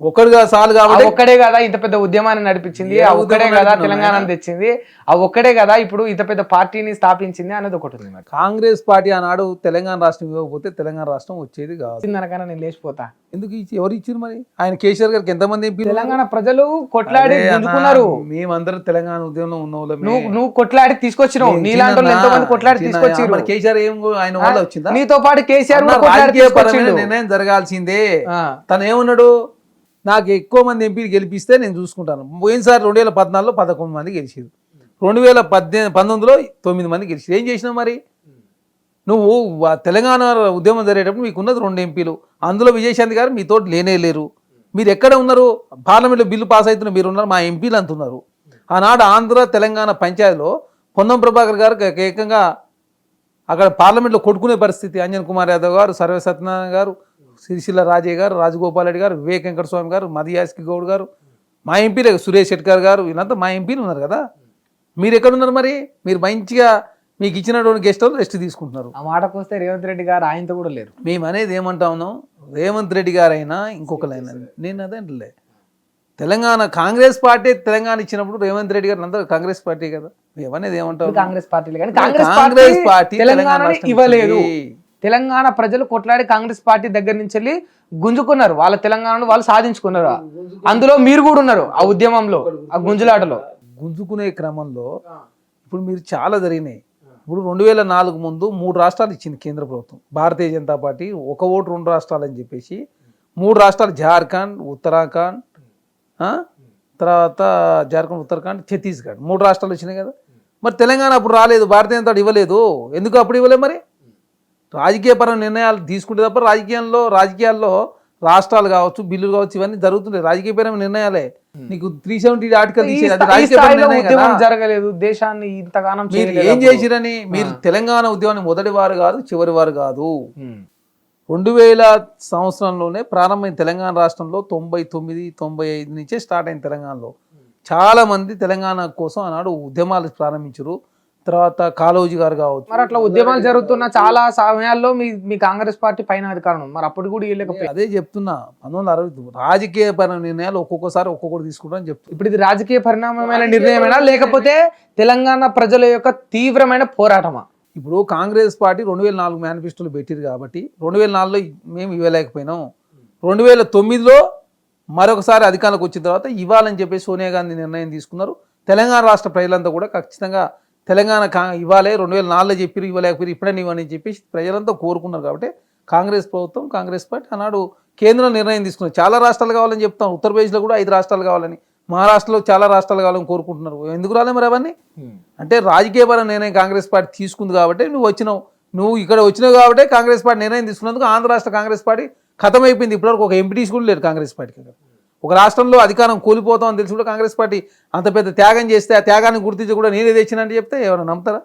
ఒక్కడుగా చాలు కాబట్టి ఒక్కడే కదా ఇంత పెద్ద ఉద్యమాన్ని నడిపించింది, ఆ ఒక్కడే కదా తెలంగాణ తెచ్చింది, ఆ ఒక్కడే కదా ఇప్పుడు ఇంత పెద్ద పార్టీని స్థాపించింది అనేది ఒకటి ఉంది. మరి కాంగ్రెస్ పార్టీ ఆనాడు తెలంగాణ రాష్ట్రం ఇవ్వకపోతే తెలంగాణ రాష్ట్రం వచ్చేది కాదు. అనగానే నేను లేచిపోతా. ఎందుకు ఎవరు ఇచ్చారు మరి? ఆయన కేసీఆర్ గారికి ఎంతమంది ఎంపీలు? తెలంగాణ ప్రజలు కొట్లాడి గుంజుకున్నారు. మేమందరం తెలంగాణ ఉద్యమంలో ఉన్న నువ్వు కొట్లాడి తీసుకొచ్చినావు, నీలాంటి వాళ్ళు ఎంతో మంది కొట్లాడి తీసుకొచ్చారు. కేసీఆర్ ఏం ఆయన వల్ల వచ్చిందా? నీతో పాటు కేసీఆర్ నిర్ణయం జరగాల్సిందే. తను ఏమన్నాడు? నాకు ఎక్కువ మంది ఎంపీలు గెలిపిస్తే నేను చూసుకుంటాను. పోయినసారి 2014లో 11 మంది గెలిచారు, 2019లో 9 మంది గెలిచారు. ఏం చేసినావు మరి? నువ్వు తెలంగాణ ఉద్యమం జరిగేటప్పుడు మీకు ఉన్నది 2 ఎంపీలు, అందులో విజయశాంతి గారు మీతో లేరు. మీరు ఎక్కడ ఉన్నారు? పార్లమెంట్లో బిల్లు పాస్ అవుతున్న మీరు ఉన్నారు, మా ఎంపీలు అంటున్నారు. ఆనాడు ఆంధ్ర తెలంగాణ పంచాయతీలో పొన్నం ప్రభాకర్ గారు ఏకంగా అక్కడ పార్లమెంట్లో కొట్టుకునే పరిస్థితి. అంజన్ కుమార్ యాదవ్ గారు, సర్వే సత్యనారాయణ గారు, సిరిసిల్ల రాజయ్య గారు, రాజగోపాల్ రెడ్డి గారు, వివేక్ వెంకటస్వామి గారు, మదియాస్కి గౌడ్ గారు, మా ఎంపీలే, సురేష్ శెట్కర్ గారు, వీళ్ళంతా మా ఎంపీలు ఉన్నారు కదా. మీరు ఎక్కడున్నారు మరి? మీరు మంచిగా మీకు ఇచ్చినటువంటి గెస్ట్ హౌస్ రెస్ట్ తీసుకుంటున్నారు. ఆ మాటకు వస్తే రేవంత్ రెడ్డి గారు ఆయనతో కూడా లేరు. మేము అనేది ఏమంటా ఉన్నాం, రేవంత్ రెడ్డి గారైనా ఇంకొకరైనా, నేను అదే అంటలే. తెలంగాణ కాంగ్రెస్ పార్టీ తెలంగాణ ఇచ్చినప్పుడు రేవంత్ రెడ్డి గారు అందరూ కాంగ్రెస్ పార్టీ కదా. ఏమనేది ఏమంటావు? కాంగ్రెస్ పార్టీ కాంగ్రెస్ పార్టీ తెలంగాణ ఇవ్వలేదు. తెలంగాణ ప్రజలు కొట్లాడి కాంగ్రెస్ పార్టీ దగ్గర నుంచి వెళ్ళి గుంజుకున్నారు, వాళ్ళ తెలంగాణను వాళ్ళు సాధించుకున్నారు. అందులో మీరు కూడా ఉన్నారు ఆ ఉద్యమంలో, ఆ గుంజులాటలో. గుంజుకునే క్రమంలో ఇప్పుడు మీరు చాలా జరిగినాయి. ఇప్పుడు 2004 ముందు 3 రాష్ట్రాలు ఇచ్చింది కేంద్ర ప్రభుత్వం. భారతీయ జనతా పార్టీ ఒక ఓటు 2 రాష్ట్రాలు అని చెప్పేసి 3 రాష్ట్రాలు జార్ఖండ్, ఉత్తరాఖండ్, తర్వాత జార్ఖండ్, ఉత్తరాఖండ్, ఛత్తీస్గఢ్ 3 రాష్ట్రాలు వచ్చినాయి కదా. మరి తెలంగాణ అప్పుడు రాలేదు, భారతీయ జనతా పార్టీ ఇవ్వలేదు. ఎందుకు అప్పుడు ఇవ్వలేదు? మరి రాజకీయపరమైన నిర్ణయాలు తీసుకుంటే తప్ప రాజకీయాల్లో రాష్ట్రాలు కావచ్చు, బిల్లులు కావచ్చు, ఇవన్నీ జరుగుతున్నాయి రాజకీయపరమైన నిర్ణయాలే. నీకు 370 ఆర్టికల్ తీసేది అది రాజకీయపరమైన నిర్ణయం కదా. జరగలేదు, దేశాన్ని ఇంతగానం మీరు ఏం చేసిరని? మీరు తెలంగాణ ఉద్యమాన్ని మొదటి వారు కాదు, చివరి వారు కాదు. 2000 సంవత్సరంలోనే ప్రారంభమైన తెలంగాణ రాష్ట్రంలో 99, 95 నుంచే స్టార్ట్ అయింది. తెలంగాణలో చాలా మంది తెలంగాణ కోసం ఆనాడు ఉద్యమాలు ప్రారంభించారు. తర్వాత కాళోజీ గారు కావచ్చు. మరి అట్లా ఉద్యమాలు జరుగుతున్న చాలా సమయాల్లో మీ కాంగ్రెస్ పార్టీ పైన అధికారం ఉంది. మరి అప్పుడు కూడా ఇవ్వలేకపోయింది. అదే చెప్తున్నా, 1960 రాజకీయపరమైన నిర్ణయాలు ఒక్కొక్కసారి ఒక్కొక్కటి తీసుకుంటారని చెప్తున్నా. ఇప్పుడు ఇది రాజకీయ పరిణామమైన నిర్ణయమేనా, లేకపోతే తెలంగాణ ప్రజల యొక్క తీవ్రమైన పోరాటమా? ఇప్పుడు కాంగ్రెస్ పార్టీ 2004 మేనిఫెస్టోలు పెట్టిరు కాబట్టి 2004లో మేము ఇవ్వలేకపోయినాం. 2009లో మరొకసారి అధికారంలోకి వచ్చిన తర్వాత ఇవ్వాలని చెప్పేసి సోనియా గాంధీ నిర్ణయం తీసుకున్నారు. తెలంగాణ రాష్ట్ర ప్రజలంతా కూడా ఖచ్చితంగా తెలంగాణ ఇవ్వాలి, 2004లో చెప్పారు ఇవ్వలేకపోయారు, ఇప్పుడని ఇవ్వని చెప్పేసి ప్రజలంతా కోరుకున్నారు. కాబట్టి కాంగ్రెస్ ప్రభుత్వం, కాంగ్రెస్ పార్టీ ఆనాడు కేంద్రం నిర్ణయం తీసుకున్నారు. చాలా రాష్ట్రాలు కావాలని చెప్తాం. ఉత్తరప్రదేశ్లో కూడా 5 రాష్ట్రాలు కావాలని, మహారాష్ట్రలో చాలా రాష్ట్రాలు కావాలని కోరుకుంటున్నారు. ఎందుకు రాలే మరి అవన్నీ? అంటే రాజకీయపరమైన నిర్ణయం కాంగ్రెస్ పార్టీ తీసుకుంది కాబట్టి నువ్వు ఇక్కడ వచ్చినావు కాబట్టి కాంగ్రెస్ పార్టీ నిర్ణయం తీసుకున్నందుకు ఆంధ్ర రాష్ట్ర కాంగ్రెస్ పార్టీ ఖతమైపోయింది. ఇప్పటివరకు ఒక ఎంపీటీస్ కూడా లేరు కాంగ్రెస్ పార్టీకి. ఒక రాష్ట్రంలో అధికారం కోల్పోతామని తెలిసి కూడా కాంగ్రెస్ పార్టీ అంత పెద్ద త్యాగం చేస్తే ఆ త్యాగాన్ని గుర్తించి కూడా నేనే తెచ్చినంటే చెప్తే ఎవరైనా నమ్ముతారా?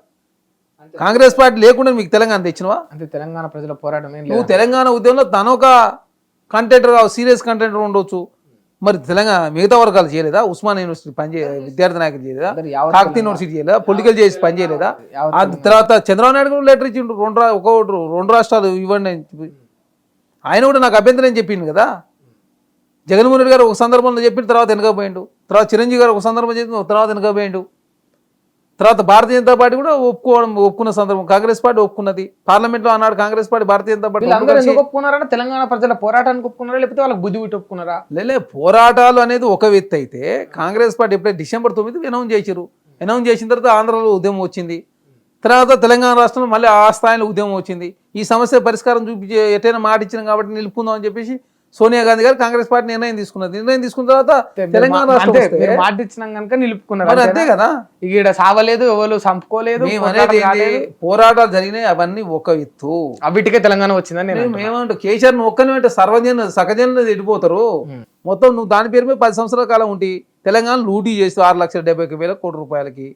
కాంగ్రెస్ పార్టీ లేకుండా మీకు తెలంగాణ తెచ్చినవా? అంటే తెలంగాణ ప్రజల పోరాటం నువ్వు తెలంగాణ ఉద్యమంలో తనొక కంటెంటర్ సీరియస్ కంటెంటర్ ఉండొచ్చు, మరి తెలంగాణ మిగతా వర్గాలు చేయలేదా? ఉస్మాన్ యూనివర్సిటీ విద్యార్థి నాయకులు చేయలేదా? కాకతీయ యూనివర్సిటీ చేయలేదా? పొలిటికల్ చేసి పని చేయలేదా? ఆ తర్వాత చంద్రబాబు నాయుడు కూడా లెటర్ ఇచ్చిండు, 2 రాష్ట్రాలు ఇవ్వండి అని చెప్పి. ఆయన కూడా నాకు అభ్యంతరం అని చెప్పిండు కదా. జగన్మోహన్ రెడ్డి గారు ఒక సందర్భంలో చెప్పిన తర్వాత వెనకపోయిండు. తర్వాత చిరంజీవి గారు ఒక సందర్భం చెప్పిన తర్వాత వెనకపోయిండు. తర్వాత భారతీయ జనతా పార్టీ కూడా ఒప్పుకున్న సందర్భం కాంగ్రెస్ పార్టీ ఒప్పుకున్నది. పార్లమెంట్లో అన్నాడు కాంగ్రెస్ పార్టీ, భారతీయ జనతా పార్టీ ఒప్పుకున్నారా? తెలంగాణ ప్రజల పోరాటానికి ఒప్పుకున్నారా, లేకపోతే వాళ్ళకి బుద్ధి పెట్టి ఒప్పుకున్నారా? పోరాటాలు అనేది ఒక వ్యక్తి అయితే కాంగ్రెస్ పార్టీ ఎప్పుడైతే డిసెంబర్ 9 అనౌన్స్ చేశారు. అనౌన్స్ చేసిన తర్వాత ఆంధ్రలో ఉద్యమం వచ్చింది. తర్వాత తెలంగాణ రాష్ట్రంలో మళ్ళీ ఆ స్థాయిలో ఉద్యమం వచ్చింది. ఈ సమస్య పరిష్కారం చూపించి ఎటైనా మాట ఇచ్చినాం కాబట్టి నిలుపుకుందాం అని చెప్పేసి సోనియా గాంధీ గారు కాంగ్రెస్ పార్టీ నిర్ణయం తీసుకున్నది. నిర్ణయం తీసుకున్న తర్వాత తెలంగాణ రాష్ట్రం మాట ఇచ్చినాం కనుక నిలుపుకున్నారు. అంతే కదా. ఇక్కడ సావలేదు, ఎవరు చంపుకోలేదు, పోరాటాలు జరిగినాయి. అవన్నీ ఒక ఎత్తు. అవిటికే తెలంగాణ వచ్చిందని మేమంటే కేసీఆర్ ఒక్కని అంటే సకజన ఎడిపోతారు. మొత్తం నువ్వు దాని పేరు మీద 10 సంవత్సరాల కాలం ఉండి తెలంగాణ లూటీ చేసి 6,70,000 కోట్ల రూపాయలకి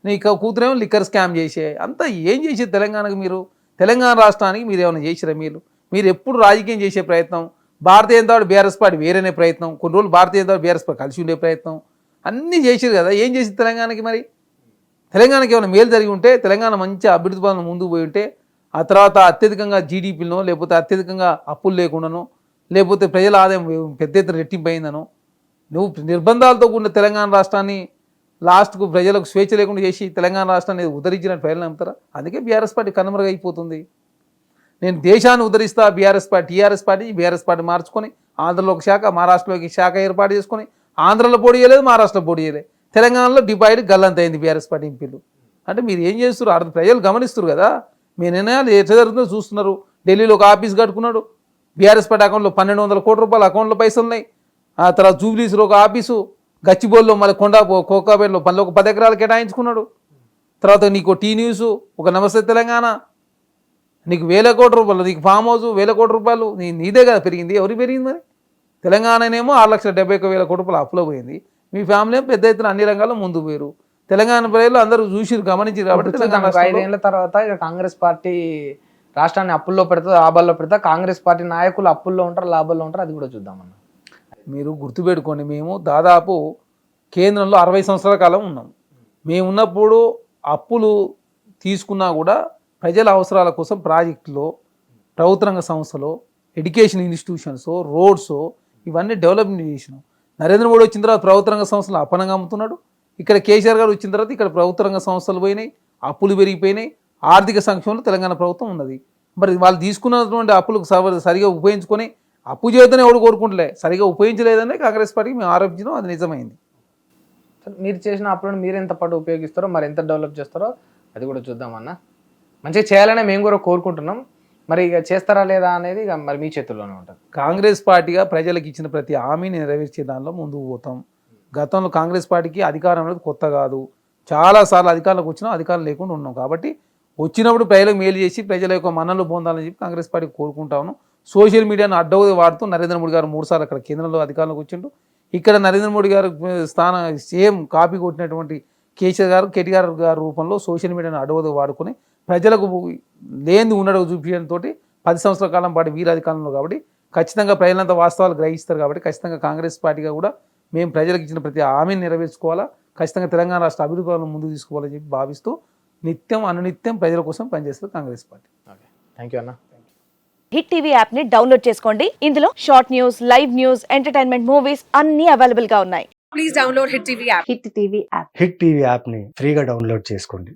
నీ కూతురేమో లిక్కర్ స్కామ్ చేసే అంతా ఏం చేసేది తెలంగాణకు? మీరు తెలంగాణ రాష్ట్రానికి మీరు ఏమైనా చేసిరా? మీరు ఎప్పుడు రాజకీయం చేసే ప్రయత్నం, Bharatiya Janata party BRS party వేరేనే ప్రయత్నం, కొన్ని రోజులు Bharatiya Janata party BRS party కలిసి ఉండే ప్రయత్నం అన్నీ చేసారు కదా. ఏం చేసింది తెలంగాణకి? మరి తెలంగాణకి ఏమైనా మేలు జరిగి ఉంటే, తెలంగాణ మంచి అభివృద్ధి పనులు ముందుకు పోయి ఉంటే, ఆ తర్వాత అత్యధికంగా జీడీపీలను, లేకపోతే అత్యధికంగా అప్పులు లేకుండానో, లేకపోతే ప్రజల ఆదాయం పెద్ద ఎత్తున రెట్టింపు అయిందనో, నువ్వు నిర్బంధాలతో కూడిన తెలంగాణ రాష్ట్రాన్ని లాస్ట్కు ప్రజలకు స్వేచ్ఛ లేకుండా చేసి తెలంగాణ రాష్ట్రాన్ని ఉద్ధరించినట్టు ప్రజలు నమ్ముతారా? అందుకే బీఆర్ఎస్ పార్టీ కనుమరుగైపోతుంది. నేను దేశాన్ని ఉద్ధరిస్తా టీఆర్ఎస్ పార్టీ మార్చుకొని ఆంధ్రలో ఒక శాఖ, మహారాష్ట్రలోకి శాఖ ఏర్పాటు చేసుకొని ఆంధ్రలో పోటీ చేయలేదు, మహారాష్ట్రలో పోటీ చేయలేదు, తెలంగాణలో డిపాయిడ్ గల్లంత అయింది బీఆర్ఎస్ పార్టీ ఎంపీలు. అంటే మీరు ఏం చేస్తున్నారు? ప్రజలు గమనిస్తారు కదా. మీ నిర్ణయాలు ఎట్లా జరుగుతుందో చూస్తున్నారు. ఢిల్లీలో ఒక ఆఫీస్ కట్టుకున్నాడు, బీఆర్ఎస్ పార్టీ అకౌంట్లో 1,200 కోట్ల రూపాయలు అకౌంట్లో పైసలు ఉన్నాయి. ఆ తర్వాత జూబ్లీస్లో ఒక ఆఫీసు, గచ్చిబౌలిలో మళ్ళీ కోకాపేటలో 10 ఎకరాలు కేటాయించుకున్నాడు. తర్వాత నీకు టీ న్యూస్, ఒక నమస్తే తెలంగాణ, నీకు 1,000 కోట్ల రూపాయలు, నీకు ఫామ్ హౌస్ 1,000 కోట్ల రూపాయలు నీదే కదా పెరిగింది. ఎవరికి పెరిగింది? మరి తెలంగాణనేమో 6,71,000 కోట్ల రూపాయలు అప్పులో పోయింది. మీ ఫ్యామిలీ పెద్ద ఎత్తున అన్ని రంగాల్లో ముందు పోయారు. తెలంగాణ ప్రజలు అందరూ చూసి గమనించారు. కాబట్టి 5 ఏళ్ల తర్వాత ఇక కాంగ్రెస్ పార్టీ రాష్ట్రాన్ని అప్పుల్లో పెడతా, లాభాల్లో పెడతా, కాంగ్రెస్ పార్టీ నాయకులు అప్పుల్లో ఉంటారు, లాభాల్లో ఉంటారు. అది కూడా చూద్దామన్నా. మీరు గుర్తుపెట్టుకోండి, మేము దాదాపు కేంద్రంలో 60 సంవత్సరాల కాలం ఉన్నాం. మేము ఉన్నప్పుడు అప్పులు తీసుకున్నా కూడా ప్రజల అవసరాల కోసం ప్రాజెక్టులో, ప్రభుత్వ రంగ సంస్థలో, ఎడ్యుకేషన్ ఇన్స్టిట్యూషన్స్, రోడ్స్ ఇవన్నీ డెవలప్మెంట్ చేసినాం. నరేంద్ర మోడీ వచ్చిన తర్వాత ప్రభుత్వ రంగ సంస్థలు అపనంగా అమ్ముతున్నాడు. ఇక్కడ కేసీఆర్ గారు వచ్చిన తర్వాత ఇక్కడ ప్రభుత్వ రంగ సంస్థలు పోయినాయి, అప్పులు పెరిగిపోయినాయి, ఆర్థిక సంక్షేమంలో తెలంగాణ ప్రభుత్వం ఉన్నది. మరి వాళ్ళు తీసుకున్నటువంటి అప్పులకు సరిగా ఉపయోగించుకొని, అప్పు చేయొద్దని ఎవడు కోరుకుంటలే, సరిగా ఉపయోగించలేదని కాంగ్రెస్ పార్టీకి మేము ఆరోపించడం అది నిజమైంది. మీరు చేసిన అప్పులను మీరు ఎంత పాటు ఉపయోగిస్తారో, మరి ఎంత డెవలప్ చేస్తారో అది కూడా చూద్దామన్నా. మంచిగా చేయాలనే మేము కూడా కోరుకుంటున్నాం. మరి ఇక చేస్తారా లేదా అనేది ఇక మరి మీ చేతుల్లోనే ఉంటుంది. కాంగ్రెస్ పార్టీగా ప్రజలకు ఇచ్చిన ప్రతి హామీని నెరవేర్చే దానిలో ముందుకు పోతాం. గతంలో కాంగ్రెస్ పార్టీకి అధికారం అనేది కొత్త కాదు, చాలాసార్లు అధికారంలోకి వచ్చినా అధికారం లేకుండా ఉన్నాం. కాబట్టి వచ్చినప్పుడు ప్రజలకు మేలు చేసి ప్రజల యొక్క మన్ననలు పొందాలని చెప్పి కాంగ్రెస్ పార్టీ కోరుకుంటాను. సోషల్ మీడియాను అడ్డవుగా వాడుతూ నరేంద్ర మోడీ గారు 3 సార్లు అక్కడ కేంద్రంలో అధికారంలోకి వచ్చిండు. ఇక్కడ నరేంద్ర మోడీ గారు సేమ్ కాపీ కొట్టినటువంటి కేటీఆర్ గారి రూపంలో సోషల్ మీడియాను అడ్డవుగా వాడుకొని ప్రజలకు లేని ఉండడం చూపించడంతో 10 సంవత్సరాల కాలం పాటు వీరు అధికారంలో. కాబట్టి ఖచ్చితంగా ప్రజలంతా వాస్తవాలు గ్రహిస్తారు. కాబట్టి ఖచ్చితంగా కాంగ్రెస్ పార్టీగా కూడా మేము ప్రజలకు ఇచ్చిన ప్రతి హామీని నెరవేర్చుకోవాలా, ఖచ్చితంగా తెలంగాణ రాష్ట్ర అభివృద్ధి ముందుకు తీసుకోవాలని చెప్పి భావిస్తూ నిత్యం అనునిత్యం ప్రజల కోసం పనిచేస్తుంది Congress party. Okay, thank you అన్న. హిట్ టీవీ యాప్ ని డౌన్లోడ్ చేసుకోండి. ఇందులో short news, live news, entertainment movies అన్ని అవైలబుల్ గా ఉన్నాయి. Please download Hit TV app. Hit TV app. Hit TV యాప్ని ఫ్రీగా డౌన్లోడ్ చేసుకోండి.